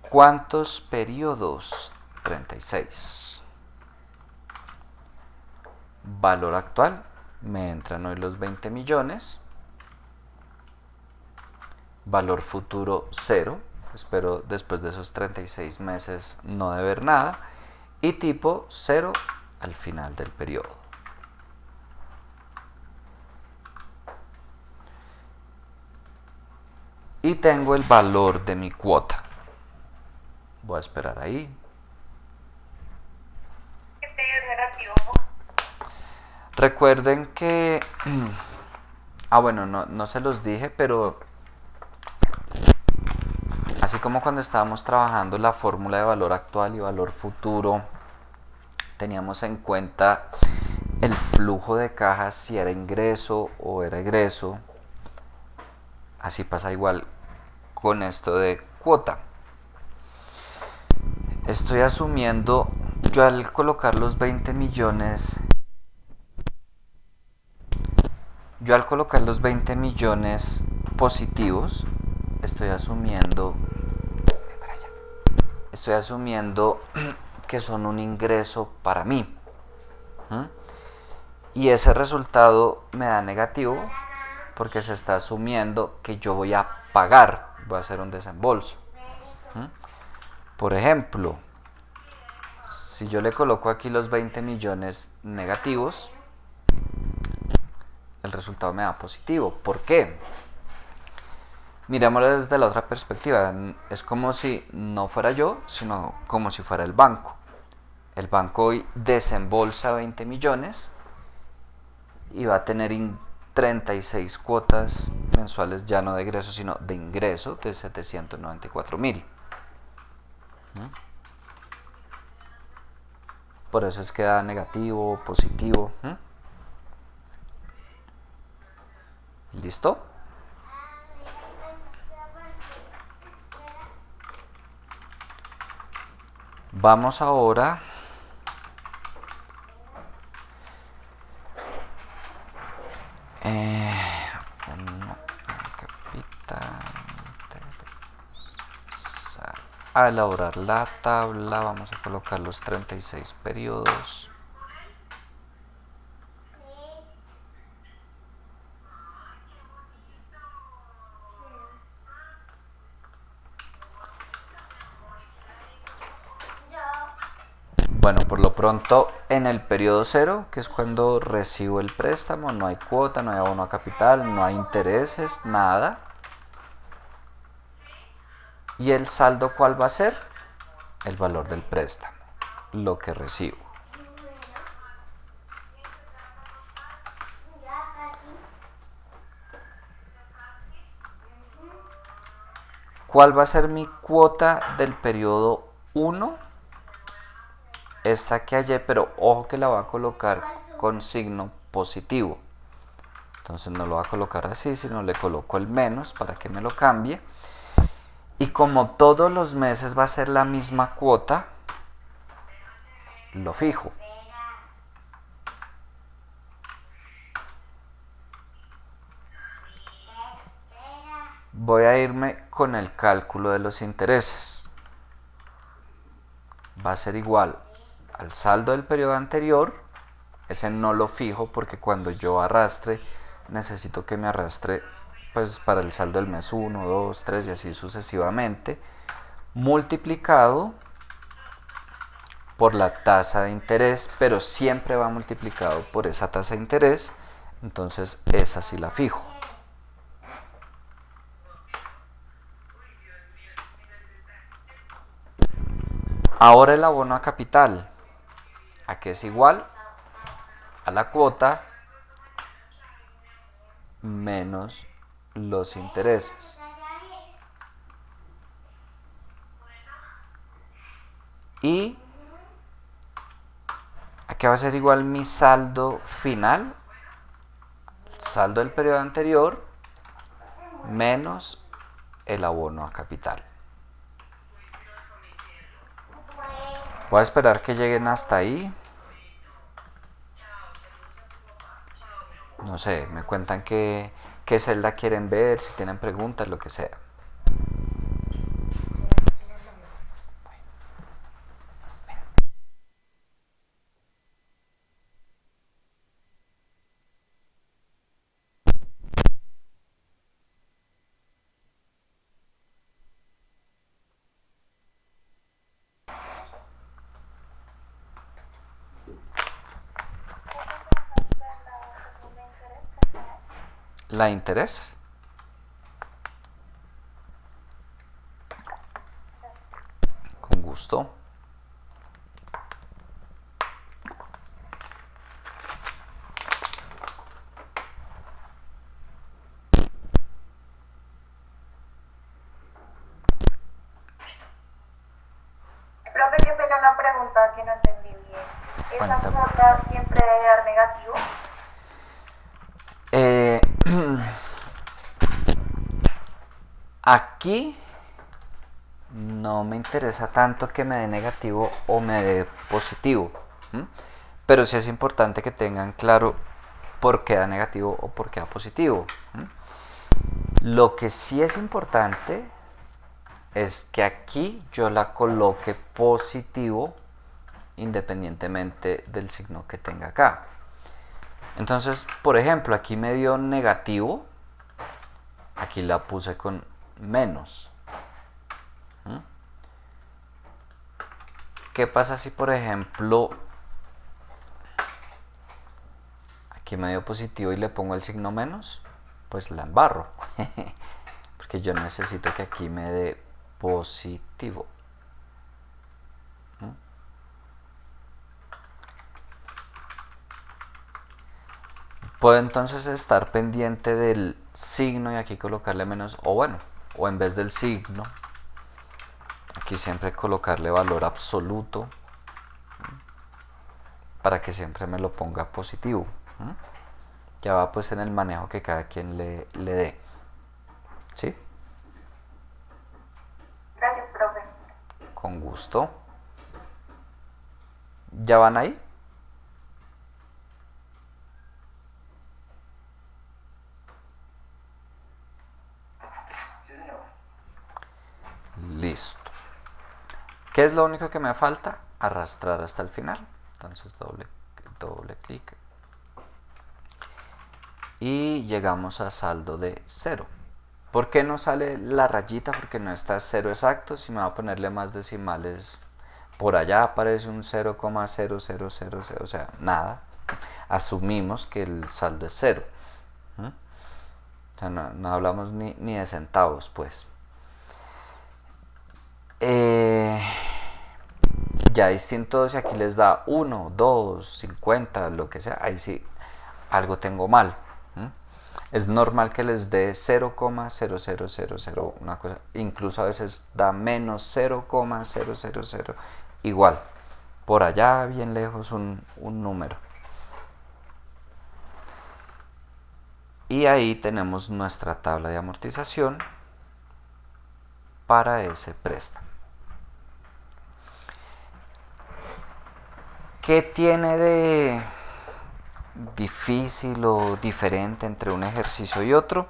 Speaker 1: ¿Cuántos periodos? 36. Valor actual, me entran hoy los 20 millones. Valor futuro 0. Espero después de esos 36 meses no deber nada. Y tipo 0 al final del periodo. Y tengo el valor de mi cuota. Voy a esperar ahí.
Speaker 5: ¿Qué te dio negativo?
Speaker 1: Recuerden que... bueno, no se los dije, pero... Así como cuando estábamos trabajando la fórmula de valor actual y valor futuro, teníamos en cuenta el flujo de caja, si era ingreso o era egreso. Así pasa igual con esto de cuota. Estoy asumiendo, yo al colocar los 20 millones, positivos, estoy asumiendo que son un ingreso para mí. Y ese resultado me da negativo porque se está asumiendo que yo voy a pagar, voy a hacer un desembolso. Por ejemplo, si yo le coloco aquí los 20 millones negativos, el resultado me da positivo. ¿Por qué? Mirémoslo desde la otra perspectiva. Es como si no fuera yo, sino como si fuera el banco. El banco hoy desembolsa 20 millones y va a tener 36 cuotas mensuales, ya no de egreso, sino de ingreso, de 794.000. Por eso es que da negativo o positivo. ¿Listo? Vamos ahora a elaborar la tabla. Vamos a colocar los 36 periodos. Bueno, por lo pronto en el periodo 0, que es cuando recibo el préstamo, no hay cuota, no hay abono a capital, no hay intereses, nada. ¿Y el saldo cuál va a ser? El valor del préstamo, lo que recibo. ¿Cuál va a ser mi cuota del periodo 1? Esta que hallé, pero ojo que la voy a colocar con signo positivo. Entonces no lo voy a colocar así, sino le coloco el menos para que me lo cambie. Y como todos los meses va a ser la misma cuota, lo fijo. Voy a irme con el cálculo de los intereses. Va a ser igual al saldo del periodo anterior. Ese no lo fijo porque cuando yo arrastre, necesito que me arrastre pues para el saldo del mes 1, 2, 3 y así sucesivamente, multiplicado por la tasa de interés, pero siempre va multiplicado por esa tasa de interés. Entonces esa sí la fijo. Ahora el abono a capital, ¿a qué es igual? A la cuota menos los intereses. Y ¿a qué va a ser igual mi saldo final? Saldo del periodo anterior menos el abono a capital. Voy a esperar que lleguen hasta ahí. No sé, me cuentan qué celda quieren ver, si tienen preguntas, lo que sea. ¿La de interés? Con gusto.
Speaker 2: Profe, qué pena una pregunta que no entendí bien. ¿Esa
Speaker 1: Cuéntame.
Speaker 2: cuota siempre debe dar negativo?
Speaker 1: Aquí no me interesa tanto que me dé negativo o me dé positivo, pero sí es importante que tengan claro por qué da negativo o por qué da positivo. Lo que sí es importante es que aquí yo la coloque positivo independientemente del signo que tenga acá. Entonces, por ejemplo, aquí me dio negativo, aquí la puse con menos. ¿Qué pasa si, por ejemplo, aquí me dio positivo y le pongo el signo menos? Pues la embarro. Porque yo necesito que aquí me dé positivo. Puedo entonces estar pendiente del signo y aquí colocarle menos, o bueno, o en vez del signo, aquí siempre colocarle valor absoluto para que siempre me lo ponga positivo. Ya va pues en el manejo que cada quien le dé. ¿Sí?
Speaker 2: Gracias, profe.
Speaker 1: Con gusto. ¿Ya van ahí?
Speaker 4: Sí, señor.
Speaker 1: Listo. ¿Qué es lo único que me falta? Arrastrar hasta el final. Entonces doble clic. Y llegamos a saldo de 0. ¿Por qué no sale la rayita? Porque no está 0 exacto. Si me va a ponerle más decimales por allá aparece un 0,0000. O sea, nada. Asumimos que el saldo es 0. O sea, no hablamos ni de centavos, pues. Ya distinto si aquí les da 1, 2, 50, lo que sea. Ahí sí algo tengo mal. Es normal que les dé 0,0000 una cosa. Incluso a veces da menos 0,000. Igual. Por allá bien lejos un número. Y ahí tenemos nuestra tabla de amortización para ese préstamo. ¿Qué tiene de difícil o diferente entre un ejercicio y otro?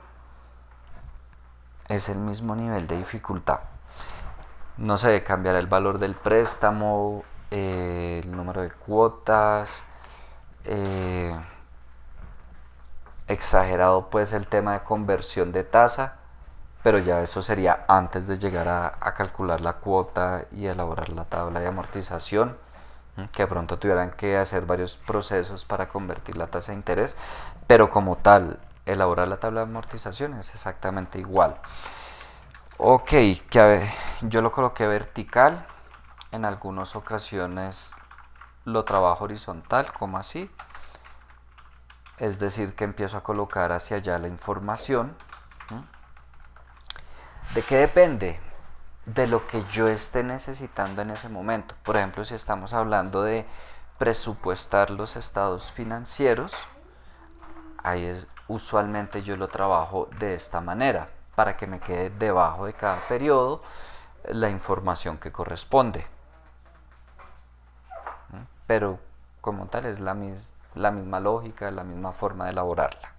Speaker 1: Es el mismo nivel de dificultad. No se debe cambiar el valor del préstamo, el número de cuotas, exagerado pues el tema de conversión de tasa, pero ya eso sería antes de llegar a calcular la cuota y elaborar la tabla de amortización, que de pronto tuvieran que hacer varios procesos para convertir la tasa de interés, pero como tal, elaborar la tabla de amortización es exactamente igual. Ok, que a ver, yo lo coloqué vertical, en algunas ocasiones lo trabajo horizontal, como así, es decir que empiezo a colocar hacia allá la información. ¿De qué depende? De lo que yo esté necesitando en ese momento. Por ejemplo, si estamos hablando de presupuestar los estados financieros, ahí usualmente yo lo trabajo de esta manera, para que me quede debajo de cada periodo la información que corresponde. Pero como tal es la misma lógica, la misma forma de elaborarla.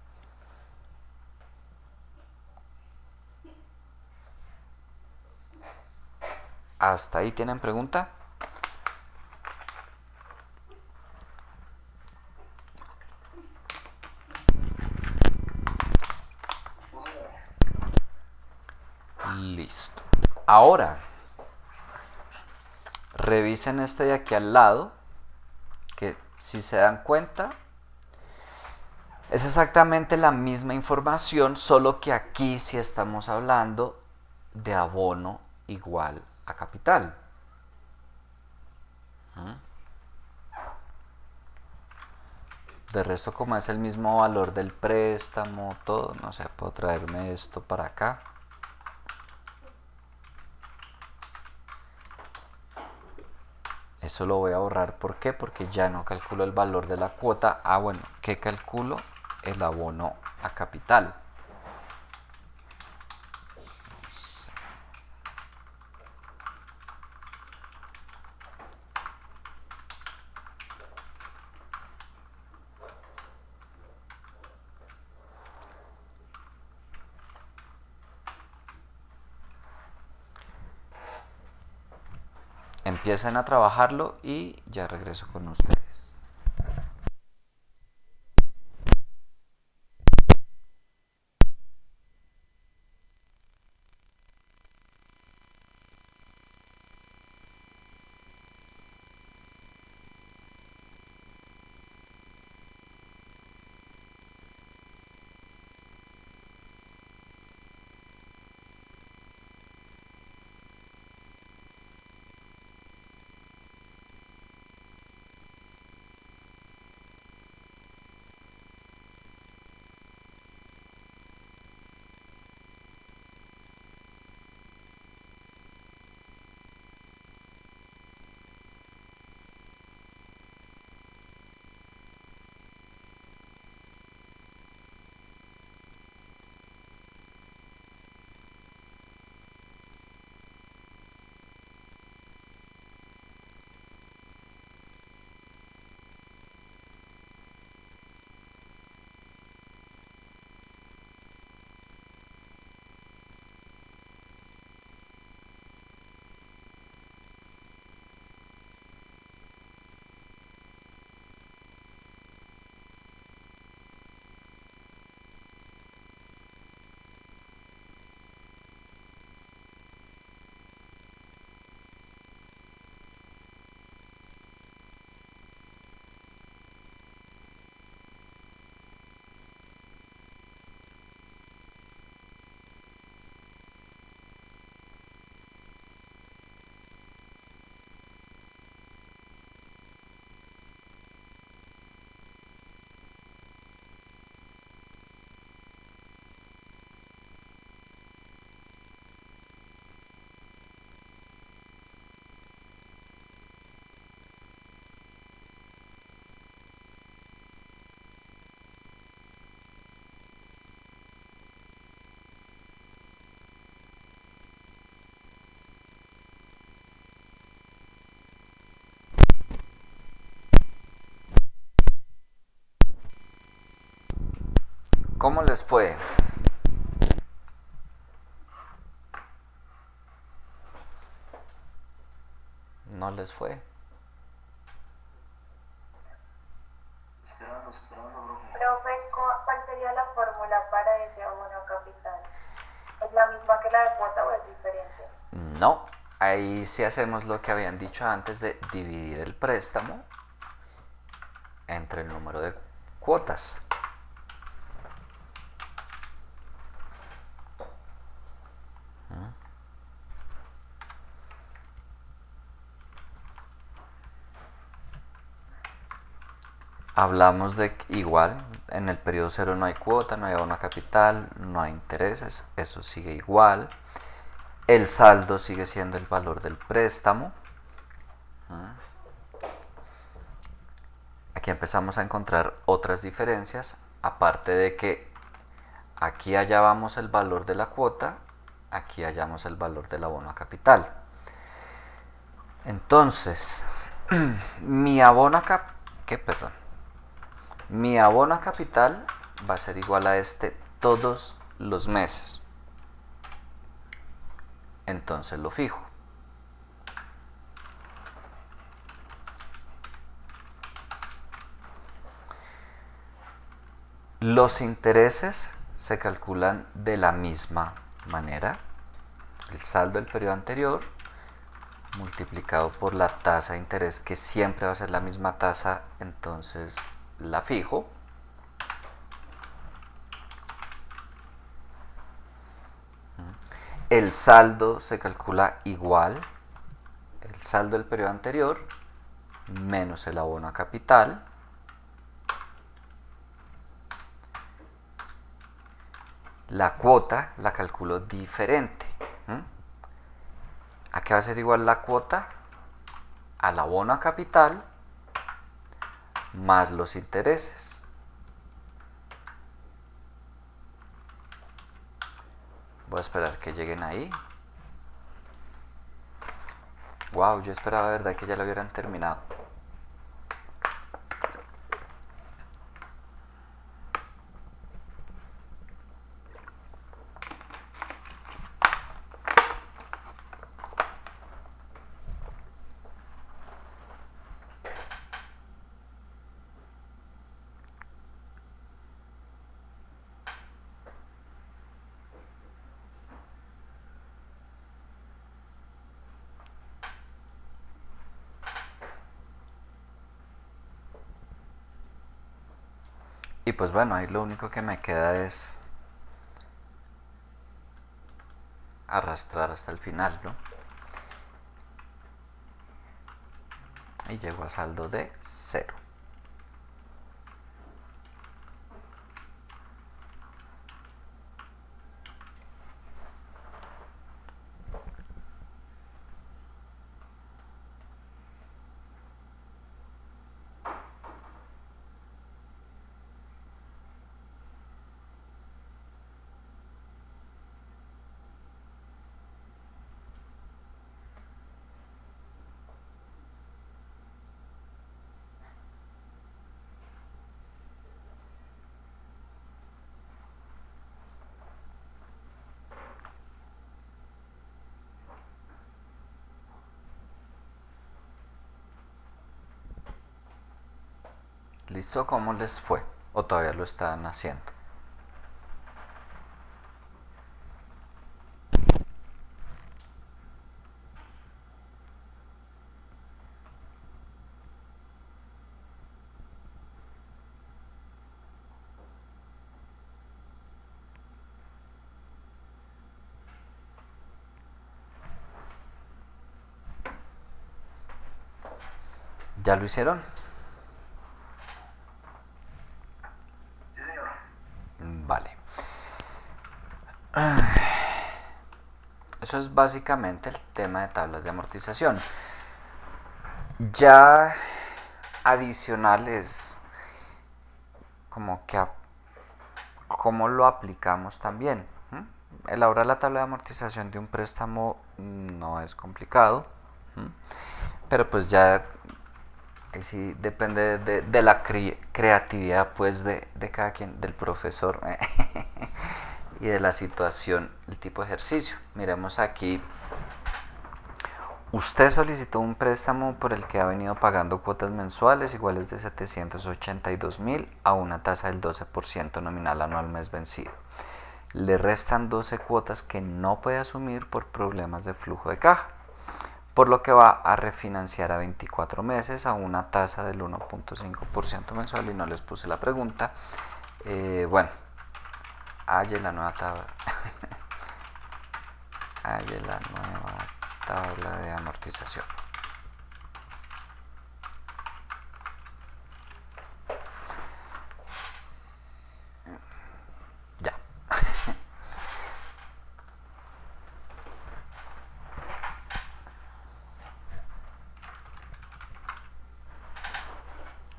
Speaker 1: ¿Hasta ahí tienen pregunta? Listo. Ahora, revisen este de aquí al lado, que si se dan cuenta, es exactamente la misma información, solo que aquí sí estamos hablando de abono igual a capital. De resto, como es el mismo valor del préstamo, todo, no sé, puedo traerme esto para acá. Eso lo voy a borrar, ¿por qué? Porque ya no calculo el valor de la cuota. Ah, bueno, ¿qué calculo? El abono a capital. Empiecen a trabajarlo y ya regreso con ustedes. ¿Cómo les fue? ¿No les fue?
Speaker 4: Esperando, profe.
Speaker 2: Profe, ¿cuál sería la fórmula para ese abono capital? ¿Es la misma que la de cuota o es diferente?
Speaker 1: No, ahí sí hacemos lo que habían dicho antes de dividir el préstamo entre el número de cuotas. Hablamos de que igual, en el periodo cero no hay cuota, no hay abono a capital, no hay intereses, eso sigue igual. El saldo sigue siendo el valor del préstamo. Aquí empezamos a encontrar otras diferencias, aparte de que aquí hallábamos el valor de la cuota, aquí hallamos el valor del abono a capital. Entonces, mi abono a capital va a ser igual a este todos los meses. Entonces lo fijo. Los intereses se calculan de la misma manera. El saldo del periodo anterior multiplicado por la tasa de interés, que siempre va a ser la misma tasa, entonces la fijo. El saldo se calcula igual, el saldo del periodo anterior menos el abono a capital. La cuota la calculo diferente. ¿A qué va a ser igual la cuota? Al abono a capital más los intereses. Voy a esperar que lleguen ahí. Wow, yo esperaba de verdad que ya lo hubieran terminado. Y pues bueno, ahí lo único que me queda es arrastrar hasta el final, ¿no? Y llego a saldo de 0. ¿Listo? ¿Cómo les fue? ¿O todavía lo están haciendo? ¿Ya lo hicieron?
Speaker 4: Sí, señor.
Speaker 1: Vale. Eso es básicamente el tema de tablas de amortización. Ya adicionales, como que cómo lo aplicamos también. Elaborar la tabla de amortización de un préstamo no es complicado, pero pues ya ahí sí depende de la creatividad pues de cada quien, del profesor y de la situación, el tipo de ejercicio. Miremos aquí. Usted solicitó un préstamo por el que ha venido pagando cuotas mensuales iguales de 782.000 a una tasa del 12% nominal anual mes vencido. Le restan 12 cuotas que no puede asumir por problemas de flujo de caja, por lo que va a refinanciar a 24 meses a una tasa del 1.5% mensual. Y no les puse la pregunta. Bueno, halle la nueva tabla. Halle la nueva tabla de amortización. Ya.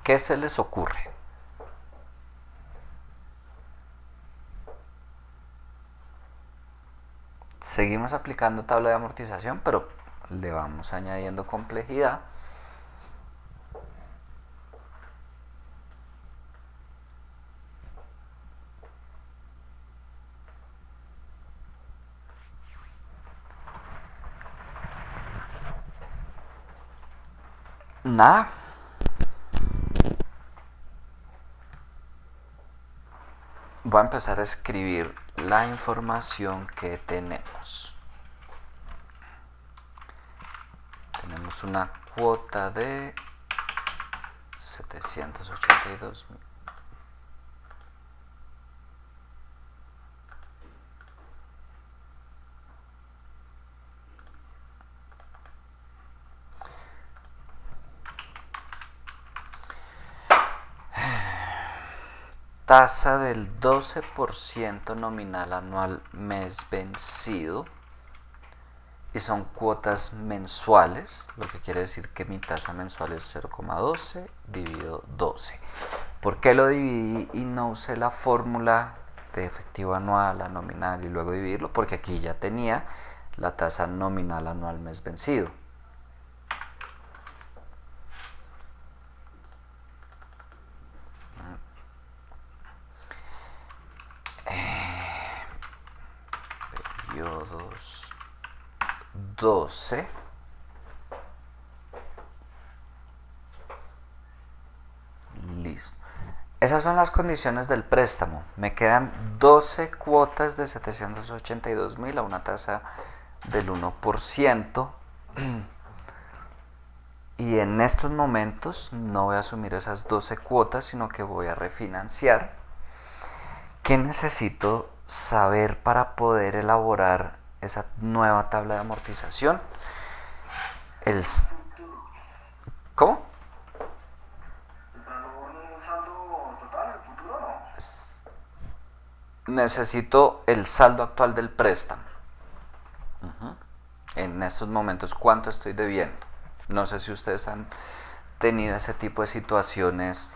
Speaker 1: ¿Qué se les ocurre? Seguimos aplicando tabla de amortización, pero le vamos añadiendo complejidad. Nada. Voy a empezar a escribir la información que tenemos. Tenemos una cuota de 782.000. Tasa del 12% nominal anual mes vencido. Y son cuotas mensuales, lo que quiere decir que mi tasa mensual es 0,12 dividido 12. ¿Por qué lo dividí y no usé la fórmula de efectivo anual a nominal y luego dividirlo? Porque aquí ya tenía la tasa nominal anual mes vencido. Periodos 12. Listo. Esas son las condiciones del préstamo. Me quedan 12 cuotas de 782.000 a una tasa del 1%. Y en estos momentos no voy a asumir esas 12 cuotas, sino que voy a refinanciar. ¿Qué necesito saber para poder elaborar esa nueva tabla de amortización? ¿Cómo?
Speaker 4: ¿El valor del saldo total, el futuro no?
Speaker 1: Necesito el saldo actual del préstamo. En estos momentos, ¿cuánto estoy debiendo? No sé si ustedes han tenido ese tipo de situaciones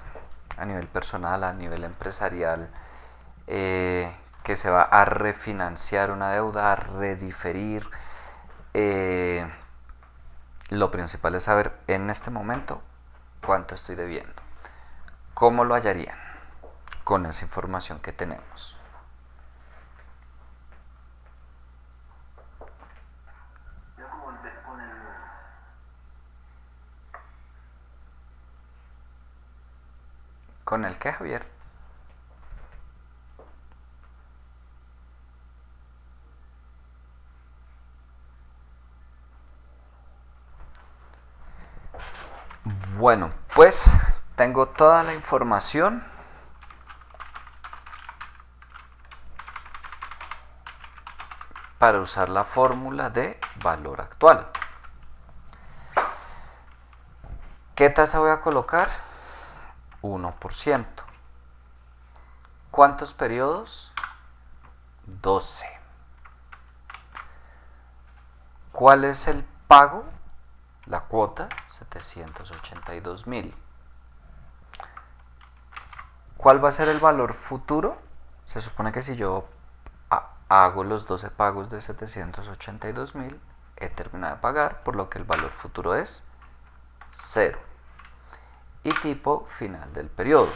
Speaker 1: a nivel personal, a nivel empresarial, que se va a refinanciar una deuda, a rediferir. Lo principal es saber en este momento cuánto estoy debiendo. ¿Cómo lo hallarían? Con esa información que tenemos.
Speaker 4: Ya como con el...
Speaker 1: ¿Con el qué, Javier? Bueno, pues tengo toda la información. Para usar la fórmula de valor actual. ¿Qué tasa voy a colocar? 1%. ¿Cuántos periodos? 12. ¿Cuál es el pago? La cuota, 782.000. ¿Cuál va a ser el valor futuro? Se supone que si yo hago los 12 pagos de 782.000, he terminado de pagar, por lo que el valor futuro es 0. y tipo final del periodo.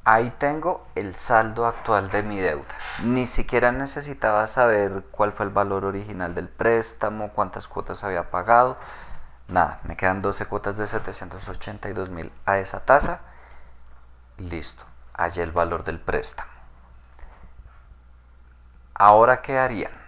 Speaker 1: Ahí tengo el saldo actual de mi deuda. Ni siquiera necesitaba saber cuál fue el valor original del préstamo, cuántas cuotas había pagado. Nada, me quedan 12 cuotas de 782.000 a esa tasa. Listo, hallé el valor del préstamo. Ahora, ¿qué harían?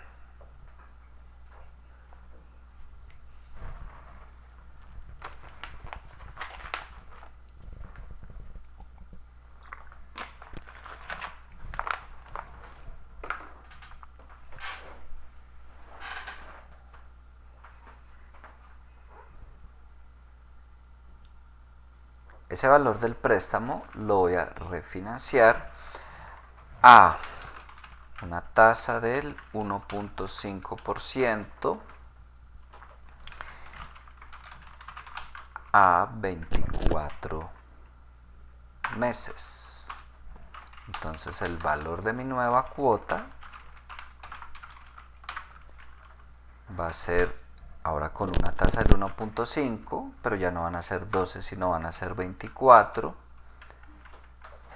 Speaker 1: Ese valor del préstamo lo voy a refinanciar a una tasa del 1.5% a 24 meses. Entonces el valor de mi nueva cuota va a ser ahora con una tasa del 1.5, pero ya no van a ser 12, sino van a ser 24.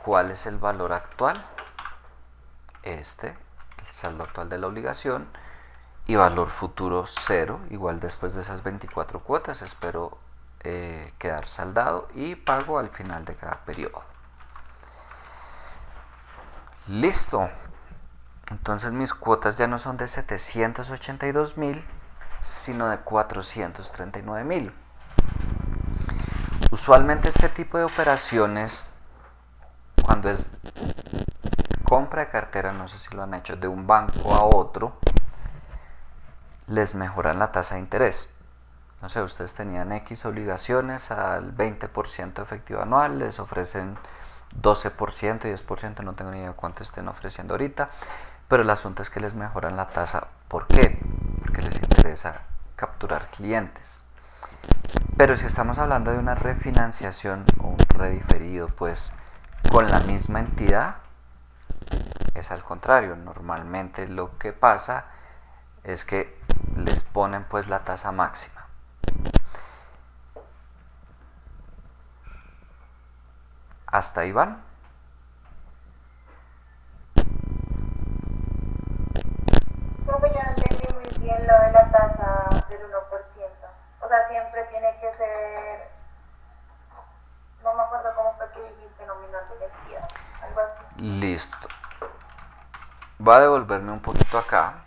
Speaker 1: ¿Cuál es el valor actual? El saldo actual de la obligación, y valor futuro 0, igual después de esas 24 cuotas espero quedar saldado y pago al final de cada periodo. Listo. Entonces mis cuotas ya no son de 782.000, sino de 439.000. Usualmente este tipo de operaciones, cuando es compra de cartera, no sé si lo han hecho, de un banco a otro, les mejoran la tasa de interés. No sé, ustedes tenían X obligaciones al 20% efectivo anual, les ofrecen 12%, 10%, no tengo ni idea cuánto estén ofreciendo ahorita, pero el asunto es que les mejoran la tasa. ¿Por qué? Porque les interesa capturar clientes. Pero si estamos hablando de una refinanciación o un rediferido, pues con la misma entidad, es al contrario. Normalmente lo que pasa es que les ponen pues la tasa máxima. ¿Hasta ahí van?
Speaker 2: Como yo no entendí muy bien lo de la tasa del 1%. O sea, siempre tiene que ser, no me acuerdo cómo fue que dijiste, nominal de vencida, algo así.
Speaker 1: Listo. Voy a devolverme un poquito acá.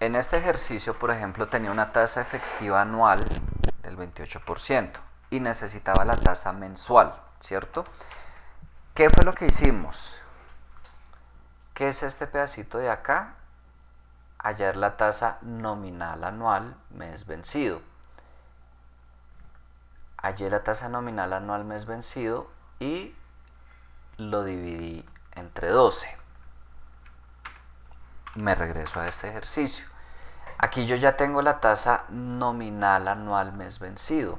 Speaker 1: En este ejercicio, por ejemplo, tenía una tasa efectiva anual del 28% y necesitaba la tasa mensual, ¿cierto? ¿Qué fue lo que hicimos? ¿Qué es este pedacito de acá? Hallar la tasa nominal anual mes vencido. Hallé la tasa nominal anual mes vencido y lo dividí entre 12. Me regreso a este ejercicio. Aquí yo ya tengo la tasa nominal anual mes vencido.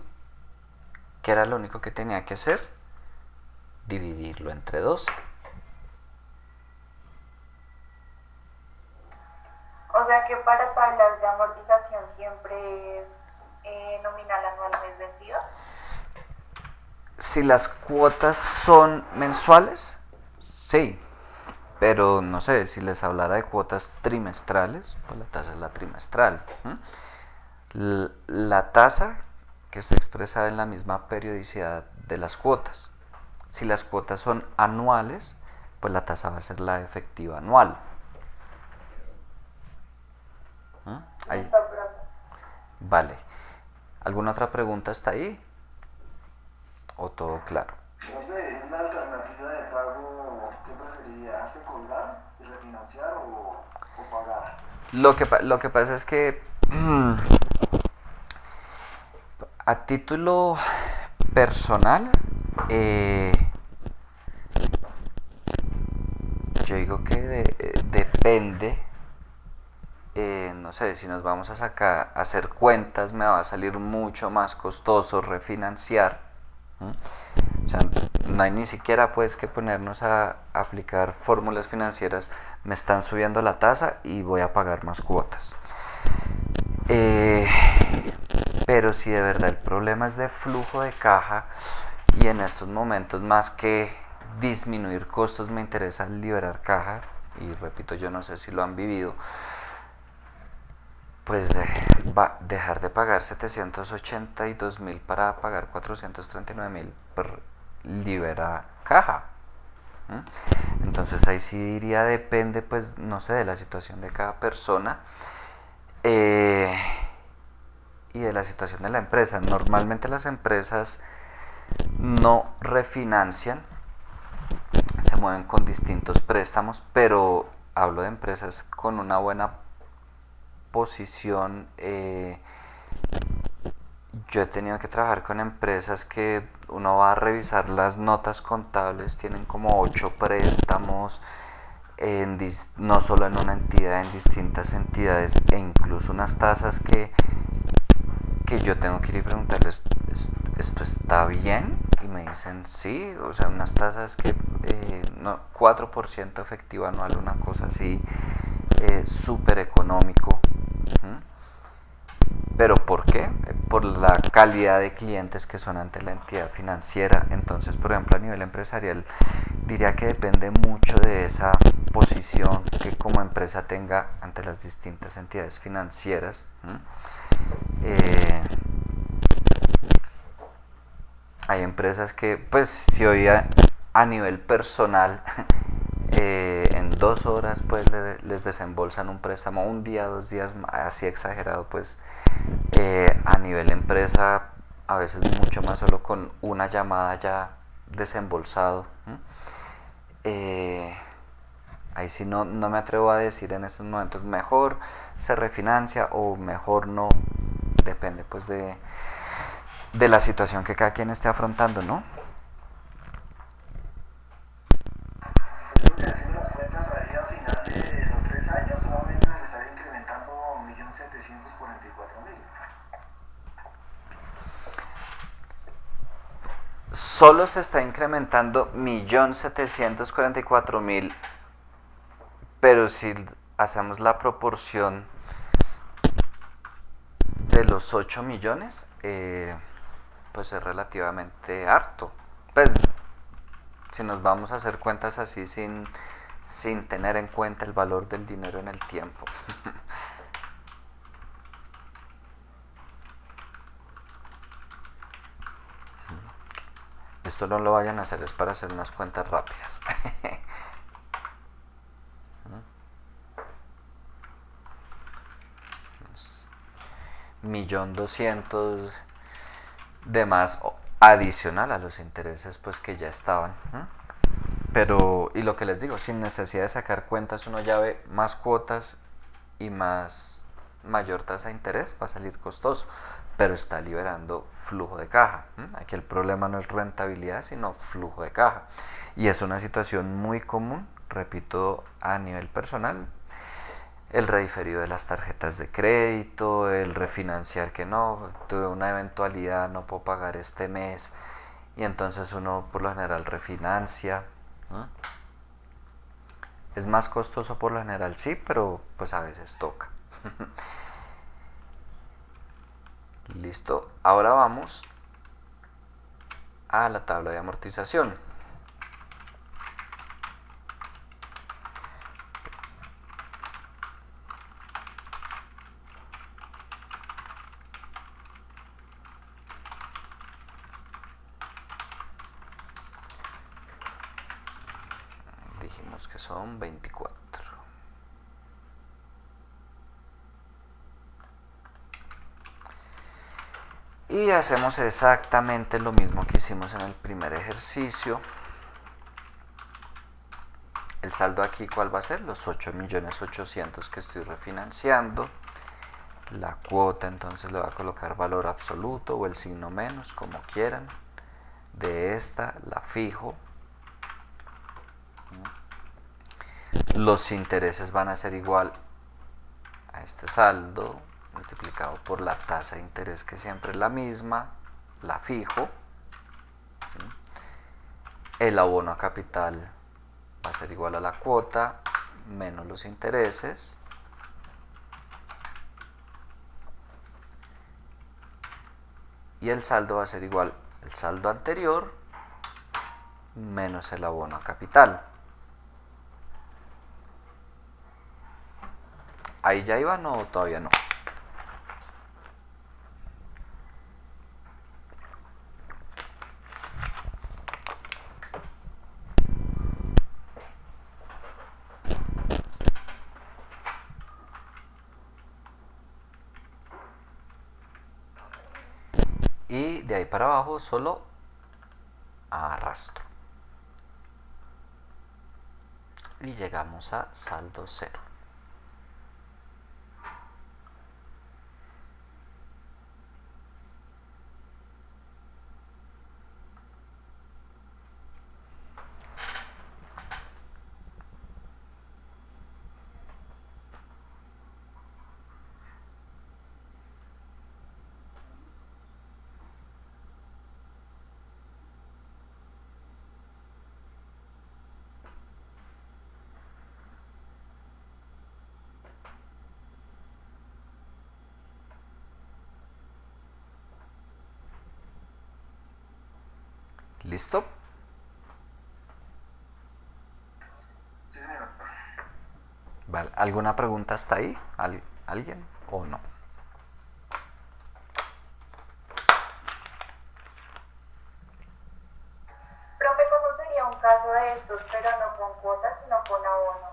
Speaker 1: ¿Qué era lo único que tenía que hacer? Dividirlo entre 12.
Speaker 2: O sea que para tablas de amortización siempre es nominal anual mes vencido.
Speaker 1: Si las cuotas son mensuales, sí. Pero no sé, si les hablara de cuotas trimestrales, pues la tasa es la trimestral. La tasa que está expresada en la misma periodicidad de las cuotas. Si las cuotas son anuales, pues la tasa va a ser la efectiva anual. Ahí. Vale. ¿Alguna otra pregunta hasta ahí? ¿O todo claro?
Speaker 4: No sé, una alternativa de pago, ¿qué preferiría? ¿Dejarse colgar y refinanciar o pagar?
Speaker 1: Lo que pasa es que a título personal, yo digo que depende. No sé, si nos vamos a hacer cuentas, me va a salir mucho más costoso refinanciar. O sea, no hay ni siquiera pues que ponernos a aplicar fórmulas financieras. Me están subiendo la tasa y voy a pagar más cuotas. Eh, pero si de verdad el problema es de flujo de caja y en estos momentos más que disminuir costos me interesa liberar caja, y repito, yo no sé si lo han vivido, pues dejar de pagar 782.000 para pagar 439.000 libera caja. Entonces ahí sí diría, depende, pues no sé, de la situación de cada persona y de la situación de la empresa. Normalmente las empresas no refinancian, se mueven con distintos préstamos, pero hablo de empresas con una buena posición. Yo he tenido que trabajar con empresas que uno va a revisar las notas contables, tienen como 8 préstamos, no solo en una entidad, en distintas entidades, e incluso unas tasas que yo tengo que ir y preguntarles, ¿esto está bien? Y me dicen sí, o sea, unas tasas que no, 4% efectivo anual, una cosa así, súper económico. ¿Pero por qué? Por la calidad de clientes que son ante la entidad financiera. Entonces, por ejemplo, a nivel empresarial, diría que depende mucho de esa posición que como empresa tenga ante las distintas entidades financieras. Hay empresas que, pues, si hoy a nivel personal, en 2 horas, pues, les desembolsan un préstamo, un día, 2 días, así exagerado, pues, a nivel empresa, a veces mucho más, solo con una llamada ya desembolsado. Ahí sí no me atrevo a decir en estos momentos mejor se refinancia o mejor no, depende pues de la situación que cada quien esté afrontando, ¿no?
Speaker 4: Yo creo que haciendo las cuentas ahí a final de los 3 años solamente se le estaría incrementando 1.744.000.
Speaker 1: Solo se está incrementando 1.744.000, pero si hacemos la proporción de los 8 millones, pues es relativamente harto. Pues si nos vamos a hacer cuentas así sin tener en cuenta el valor del dinero en el tiempo. Esto no lo vayan a hacer, es para hacer unas cuentas rápidas. 1.200.000 de más adicional a los intereses pues que ya estaban. Pero, y lo que les digo, sin necesidad de sacar cuentas, uno ya ve más cuotas y mayor tasa de interés, va a salir costoso, pero está liberando flujo de caja. Aquí el problema no es rentabilidad, sino flujo de caja. Y es una situación muy común, repito, a nivel personal. El rediferido de las tarjetas de crédito, el refinanciar que no, tuve una eventualidad, no puedo pagar este mes, y entonces uno por lo general refinancia. Es más costoso por lo general, sí, pero pues a veces toca. Listo, ahora vamos a la tabla de amortización. Dijimos que son 24. Y hacemos exactamente lo mismo que hicimos en el primer ejercicio. El saldo aquí, ¿cuál va a ser? Los 8.800.000 que estoy refinanciando. La cuota, entonces le voy a colocar valor absoluto o el signo menos, como quieran. De esta la fijo. Los intereses van a ser igual a este saldo multiplicado por la tasa de interés, que siempre es la misma, la fijo. El abono a capital va a ser igual a la cuota menos los intereses. y el saldo va a ser igual al saldo anterior menos el abono a capital. ¿Ahí ya iban o todavía no? Y de ahí para abajo solo arrastro. Y llegamos a saldo cero. ¿Listo?
Speaker 4: Sí, señor.
Speaker 1: Vale. ¿Alguna pregunta hasta ahí? ¿Alguien o no?
Speaker 2: Profe, ¿cómo sería un caso de estos, pero no con cuotas, sino con abono?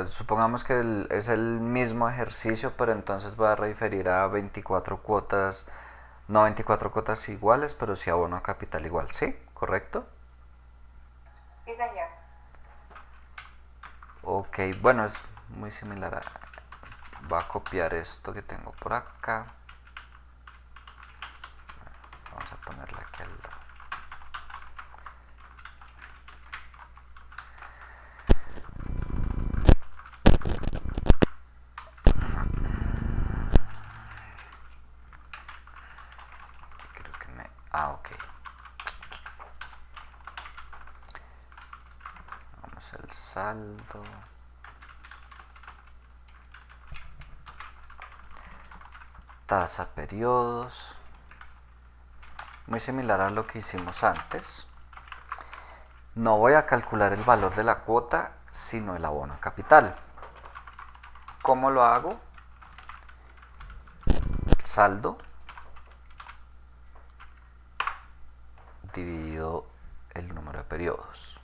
Speaker 1: Supongamos que es el mismo ejercicio, pero entonces va a referir a 24 cuotas, no 24 cuotas iguales, pero sí abono a capital igual, ¿sí? ¿Correcto?
Speaker 2: Sí, señor.
Speaker 1: Ok, bueno, es muy similar a... Va a copiar esto que tengo por acá. Vamos a ponerla aquí al lado. Creo que me... Ah, ok. Vamos al saldo. Tasa periodos. Muy similar a lo que hicimos antes. No voy a calcular el valor de la cuota, sino el abono a capital. ¿Cómo lo hago? El saldo dividido el número de periodos.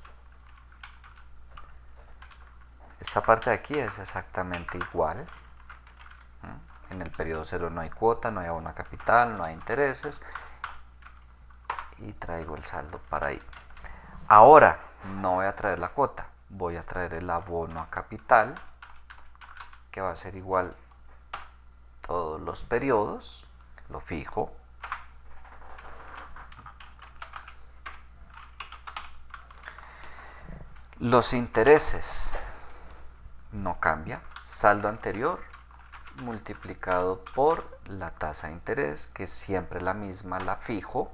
Speaker 1: Esta parte de aquí es exactamente igual. En el periodo 0 no hay cuota, no hay abono a capital, no hay intereses. Y traigo el saldo para ahí. Ahora no voy a traer la cuota, voy a traer el abono a capital, que va a ser igual todos los periodos, lo fijo. Los intereses no cambia, saldo anterior multiplicado por la tasa de interés, que es siempre la misma, la fijo.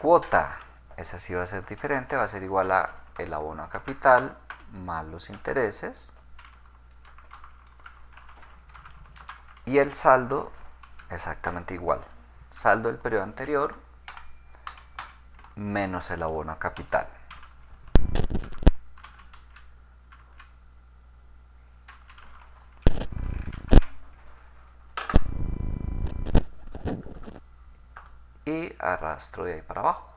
Speaker 1: Cuota, esa sí va a ser diferente, va a ser igual a el abono a capital más los intereses. Y el saldo exactamente igual, saldo del periodo anterior menos el abono a capital. Y arrastro de ahí para abajo.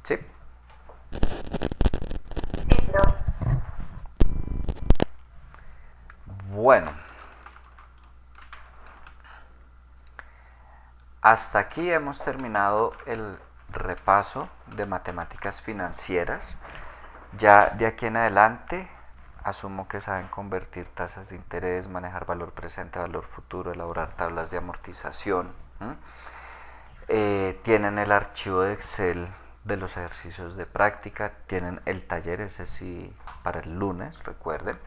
Speaker 1: ¿Sí?
Speaker 2: Sí, profe.
Speaker 1: Bueno, hasta aquí hemos terminado el repaso de matemáticas financieras. Ya de aquí en adelante asumo que saben convertir tasas de interés, manejar valor presente, valor futuro, elaborar tablas de amortización. Tienen el archivo de Excel de los ejercicios de práctica, tienen el taller, ese sí, para el lunes, recuerden.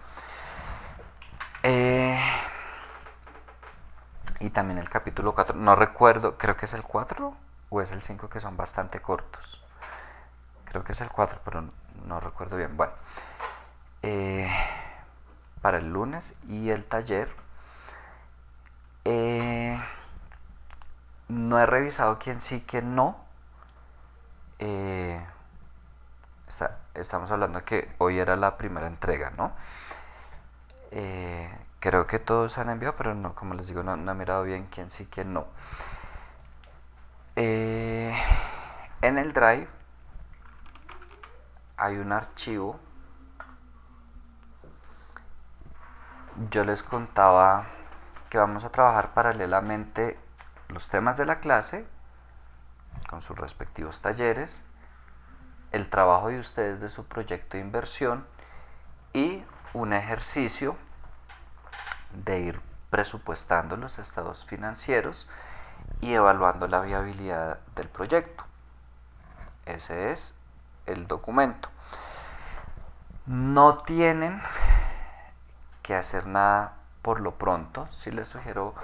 Speaker 1: Y también el capítulo 4, no recuerdo, creo que es el 4 o es el 5, que son bastante cortos. Creo que es el 4, pero no recuerdo bien. Bueno, para el lunes y el taller. No he revisado quién sí, quién no. Estamos hablando que hoy era la primera entrega, ¿no? Creo que todos se han enviado, pero no, como les digo, no he mirado bien quién sí, quién no. En el Drive hay un archivo. Yo les contaba que vamos a trabajar paralelamente los temas de la clase con sus respectivos talleres, el trabajo de ustedes de su proyecto de inversión y un ejercicio de ir presupuestando los estados financieros y evaluando la viabilidad del proyecto. Ese es el documento. No tienen que hacer nada por lo pronto. Si les sugiero,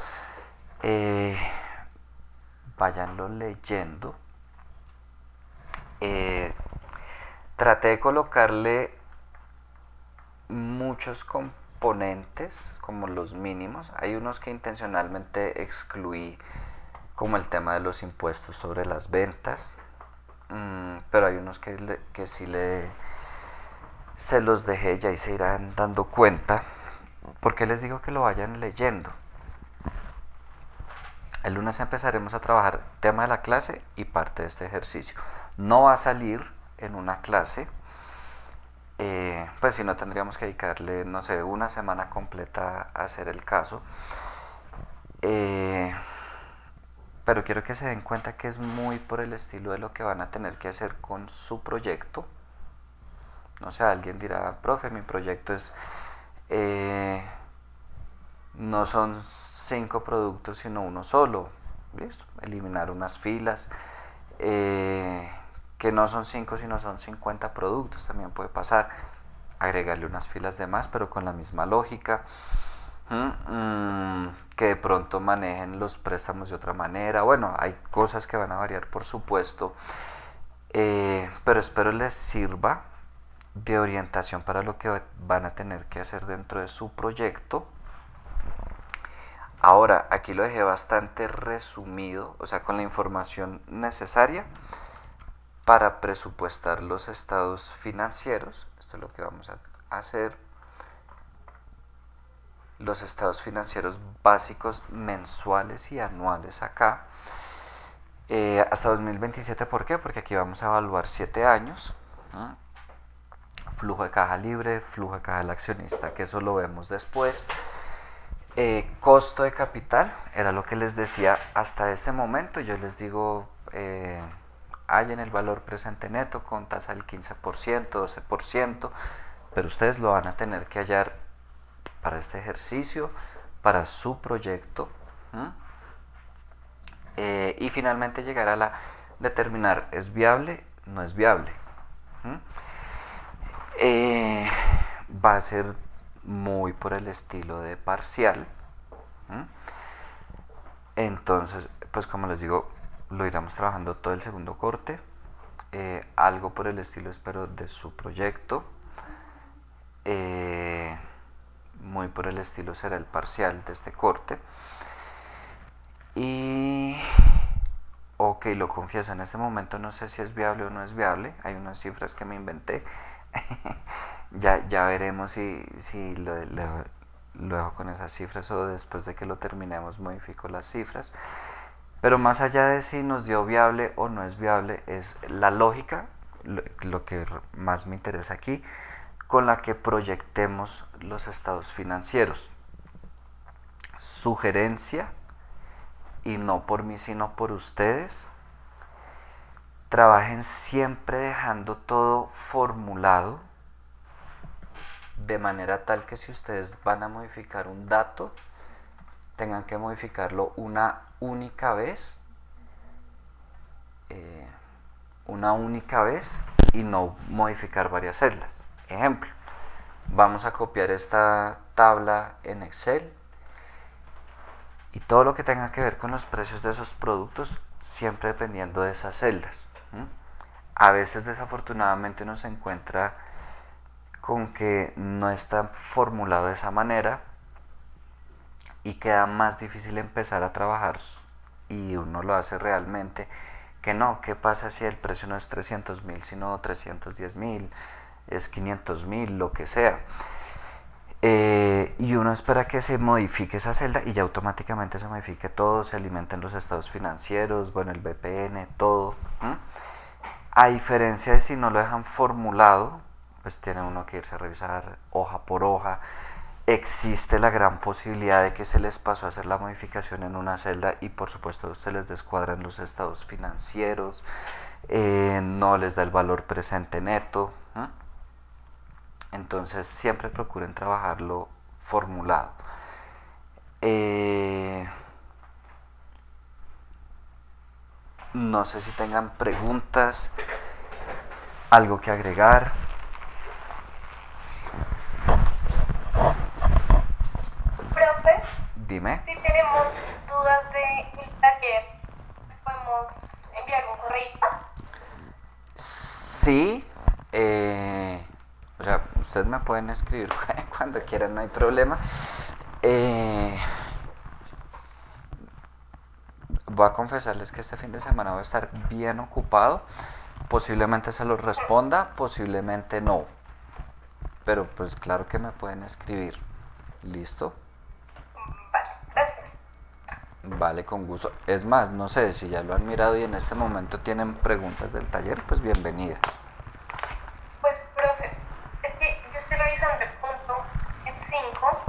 Speaker 1: váyanlo leyendo. Traté de colocarle muchos componentes como los mínimos. Hay unos que intencionalmente excluí, como el tema de los impuestos sobre las ventas, pero hay unos que sí se los dejé, ya y se irán dando cuenta. ¿Por qué les digo que lo vayan leyendo? El lunes empezaremos a trabajar tema de la clase y parte de este ejercicio. No va a salir en una clase, pues si no tendríamos que dedicarle, no sé, una semana completa a hacer el caso. Pero quiero que se den cuenta que es muy por el estilo de lo que van a tener que hacer con su proyecto. No sé, alguien dirá, profe, mi proyecto es, no son 5 productos sino uno solo. ¿Listo? Eliminar unas filas, que no son 5 sino son 50 productos, también puede pasar. Agregarle unas filas de más, pero con la misma lógica. Que de pronto manejen los préstamos de otra manera. Bueno, hay cosas que van a variar, por supuesto, pero espero les sirva de orientación para lo que van a tener que hacer dentro de su proyecto. Ahora, aquí lo dejé bastante resumido, o sea, con la información necesaria para presupuestar los estados financieros. Esto es lo que vamos a hacer. Los estados financieros básicos mensuales y anuales acá. Hasta 2027, ¿por qué? Porque aquí vamos a evaluar 7 años. Flujo de caja libre, flujo de caja del accionista, que eso lo vemos después. Costo de capital, era lo que les decía hasta este momento. Yo les digo, hallen el valor presente neto con tasa del 15%, 12%, pero ustedes lo van a tener que hallar para este ejercicio, para su proyecto. Y finalmente llegar a la determinar, ¿es viable? ¿No es viable? Va a ser muy por el estilo de parcial. Entonces, pues como les digo, lo iremos trabajando todo el segundo corte. Algo por el estilo, espero, de su proyecto. Muy por el estilo será el parcial de este corte. Y ok, lo confieso, en este momento no sé si es viable o no es viable. Hay unas cifras que me inventé. ya veremos si lo dejo con esas cifras o después de que lo terminemos modifico las cifras. Pero más allá de si nos dio viable o no es viable, es la lógica, lo que más me interesa aquí, con la que proyectemos los estados financieros. Sugerencia, y no por mí sino por ustedes, trabajen siempre dejando todo formulado, de manera tal que si ustedes van a modificar un dato, tengan que modificarlo una única vez una única vez y no modificar varias celdas. Ejemplo, vamos a copiar esta tabla en Excel y todo lo que tenga que ver con los precios de esos productos siempre dependiendo de esas celdas. A veces desafortunadamente uno se encuentra con que no está formulado de esa manera y queda más difícil empezar a trabajar y uno lo hace realmente que no. ¿Qué pasa si el precio no es 300.000 sino 310.000, es 500.000, lo que sea? Y uno espera que se modifique esa celda y ya automáticamente se modifique todo, se alimenten los estados financieros, bueno, el VPN, todo. A diferencia de si no lo dejan formulado, pues tiene uno que irse a revisar hoja por hoja. Existe la gran posibilidad de que se les pasó a hacer la modificación en una celda y por supuesto se les descuadran los estados financieros, no les da el valor presente neto. Entonces siempre procuren trabajarlo formulado. No sé si tengan preguntas, algo que agregar.
Speaker 5: Profe,
Speaker 1: Dime.
Speaker 5: si tenemos dudas del taller, podemos enviar un correo.
Speaker 1: Sí, o sea, ustedes me pueden escribir cuando quieran, no hay problema. Voy a confesarles que este fin de semana voy a estar bien ocupado. Posiblemente se los responda, posiblemente no. Pero pues claro que me pueden escribir. ¿Listo?
Speaker 5: Vale, gracias.
Speaker 1: Vale, con gusto. Es más, no sé si ya lo han mirado y en este momento tienen preguntas del taller, pues bienvenidas.
Speaker 5: Pues, profe, es que yo estoy revisando el punto, el 5,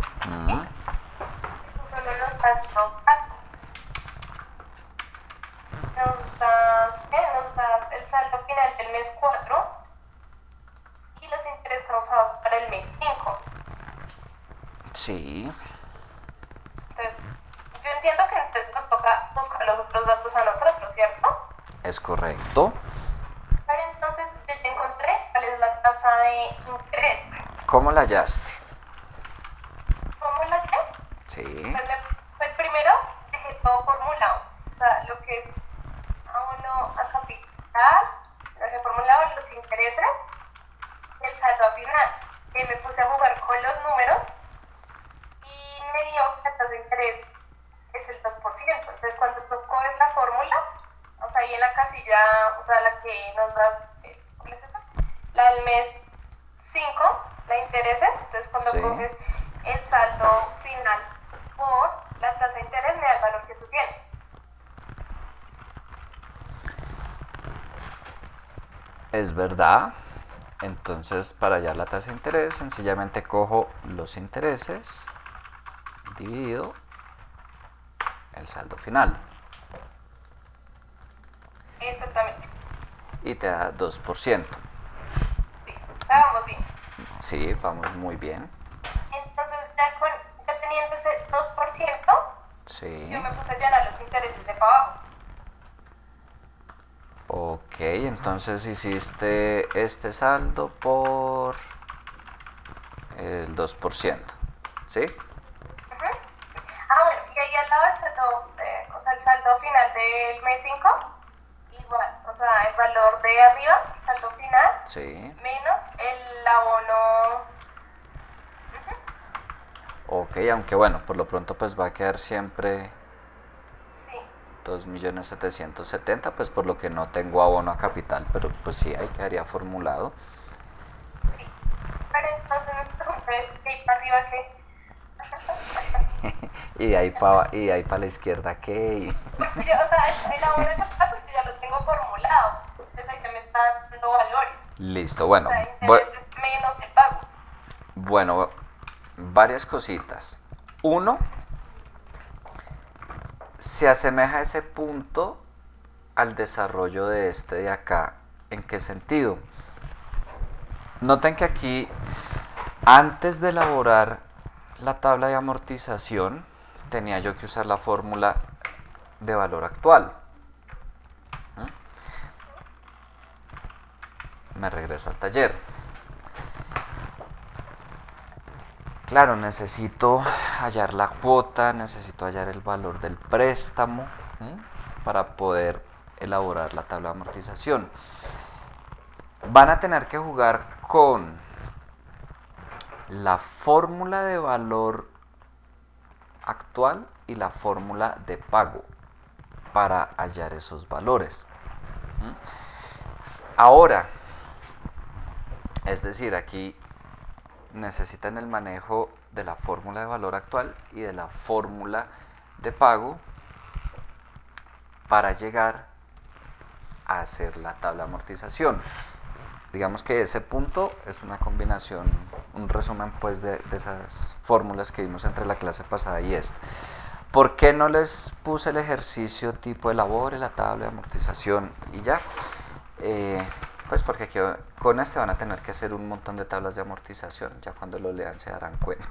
Speaker 5: y solo nos das dos datos. Nos das el saldo final del mes 4 y los intereses causados para el mes 5.
Speaker 1: Sí,
Speaker 5: Entonces, yo entiendo que entonces nos toca buscar los otros datos a nosotros, ¿cierto?
Speaker 1: es correcto.
Speaker 5: Pero entonces yo ya encontré cuál es la tasa de interés.
Speaker 1: ¿Cómo la hallaste?
Speaker 5: ¿Cómo la sé?
Speaker 1: Sí,
Speaker 5: Pues primero dejé todo formulado. O sea, lo que es abono a capital, lo dejé formulado, los intereses, el saldo final. Me puse a jugar con los números y me dio que la tasa de interés es el 2%. Entonces, cuando tú coges la fórmula, o sea, ahí en la casilla, o sea, la que nos das, ¿cuál es esa? La del mes 5, la de intereses. Entonces, cuando
Speaker 1: Sí.
Speaker 5: coges el saldo final por la tasa de interés, me da el valor que tú tienes.
Speaker 1: es verdad. Entonces, para hallar la tasa de interés, sencillamente cojo los intereses dividido el saldo final
Speaker 5: Exactamente.
Speaker 1: y te da 2%.
Speaker 5: Sí, estábamos bien.
Speaker 1: Sí, vamos muy bien.
Speaker 5: Entonces, ya teniendo ese 2%,
Speaker 1: Sí.
Speaker 5: yo me puse a llenar los intereses de para abajo.
Speaker 1: Ok, entonces hiciste este saldo por el 2%. ¿Sí?
Speaker 5: Bueno, y ahí al lado el saldo, o sea, el saldo final del mes 5, igual, o sea, el valor de arriba, el saldo final,
Speaker 1: Sí.
Speaker 5: menos el abono.
Speaker 1: Ok, aunque bueno, por lo pronto pues va a quedar siempre
Speaker 5: Sí,
Speaker 1: 2.770.000, pues por lo que no tengo abono a capital, pero pues sí, ahí quedaría formulado.
Speaker 5: sí. Pero entonces me pregunté, ¿qué para arriba qué?
Speaker 1: Y de ahí para la izquierda, ¿qué?
Speaker 5: Porque yo, o sea, el abono de capital, pues yo ya lo tengo formulado. Entonces ahí ya me están dando valores.
Speaker 1: Listo, bueno,
Speaker 5: O sea, intereses menos el pago.
Speaker 1: bueno, varias cositas. Uno, se asemeja ese punto al desarrollo de este de acá. ¿En qué sentido? Noten que aquí, antes de elaborar la tabla de amortización, tenía yo que usar la fórmula de valor actual. me regreso al taller. Claro, necesito hallar la cuota, necesito hallar el valor del préstamo, ¿sí?, para poder elaborar la tabla de amortización. Van a tener que jugar con la fórmula de valor actual y la fórmula de pago para hallar esos valores. Ahora, es decir, aquí necesitan el manejo de la fórmula de valor actual y de la fórmula de pago para llegar a hacer la tabla de amortización. Digamos que ese punto es una combinación, un resumen pues de esas fórmulas que vimos entre la clase pasada y esta. ¿Por qué no les puse el ejercicio tipo elabore la tabla de amortización y ya? Pues porque aquí con este van a tener que hacer un montón de tablas de amortización, ya cuando lo lean se darán cuenta.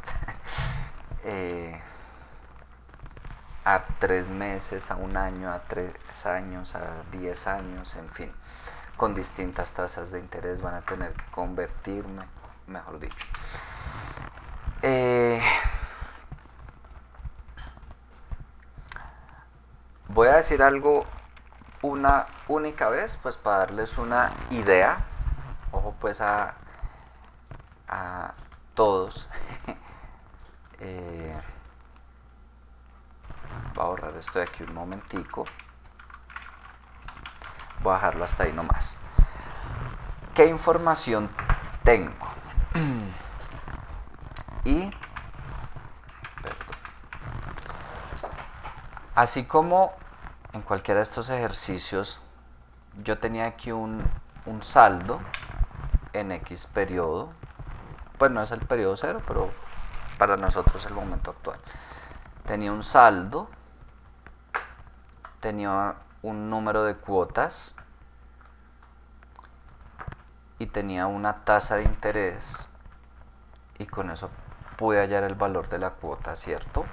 Speaker 1: A 3 meses, a 1 año, a 3 años, a 10 años, en fin, con distintas tasas de interés van a tener que convertirme, mejor dicho. Voy a decir algo una única vez, pues para darles una idea, ojo pues a todos. Voy a borrar esto de aquí un momentico, voy a dejarlo hasta ahí nomás. ¿Qué información tengo? Y perdón, así como en cualquiera de estos ejercicios yo tenía aquí un saldo en X periodo, pues no es el periodo cero, pero para nosotros es el momento actual. Tenía un saldo, tenía un número de cuotas y tenía una tasa de interés, y con eso pude hallar el valor de la cuota, ¿cierto?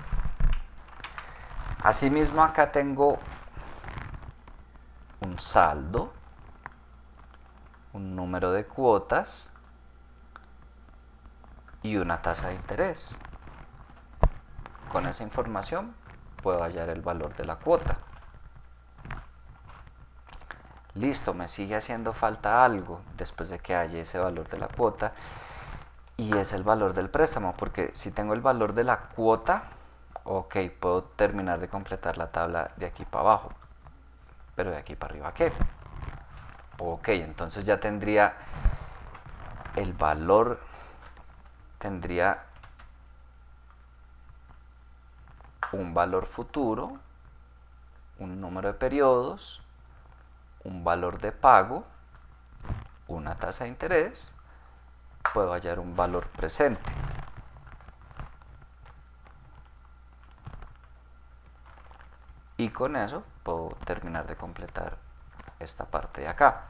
Speaker 1: Asimismo acá tengo un saldo, un número de cuotas y una tasa de interés. Con esa información puedo hallar el valor de la cuota. Listo, me sigue haciendo falta algo después de que halle ese valor de la cuota, y es el valor del préstamo, porque si tengo el valor de la cuota, ok, puedo terminar de completar la tabla de aquí para abajo. Pero de aquí para arriba, ¿qué? Ok, entonces ya tendría el valor, tendría un valor futuro, un número de periodos, un valor de pago, una tasa de interés, puedo hallar un valor presente. Y con eso puedo terminar de completar esta parte de acá.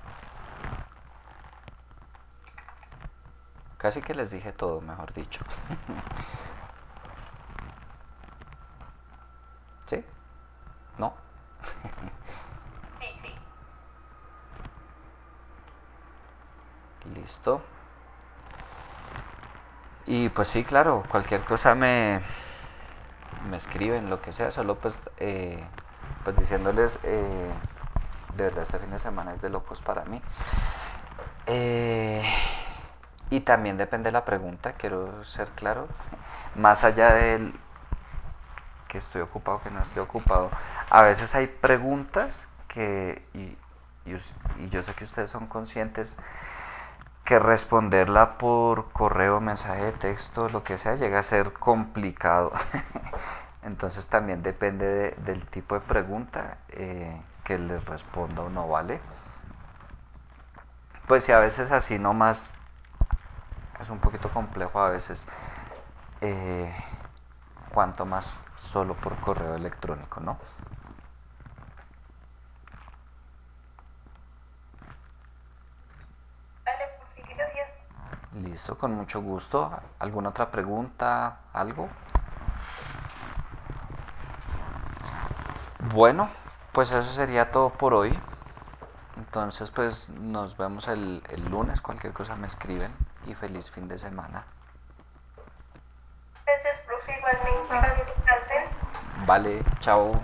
Speaker 1: Casi que les dije todo, mejor dicho. ¿Sí? ¿No?
Speaker 5: Sí.
Speaker 1: Listo. Y pues sí, claro, cualquier cosa me escriben, lo que sea, solo pues diciéndoles, de verdad este fin de semana es de locos para mí. Y también depende de la pregunta, quiero ser claro, más allá del que estoy ocupado, que no estoy ocupado, a veces hay preguntas que, y yo sé que ustedes son conscientes, que responderla por correo, mensaje de texto, lo que sea, llega a ser complicado. Entonces también depende del tipo de pregunta que les responda o no, ¿vale? Pues si a veces así nomás es un poquito complejo a veces, cuanto más solo por correo electrónico, ¿no?
Speaker 5: Gracias.
Speaker 1: Listo, con mucho gusto. ¿Alguna otra pregunta? ¿Algo? Bueno, pues eso sería todo por hoy. Entonces, pues nos vemos el lunes, cualquier cosa me escriben y feliz fin de semana.
Speaker 5: Gracias, profe, igualmente, que descansen.
Speaker 1: Vale, chao.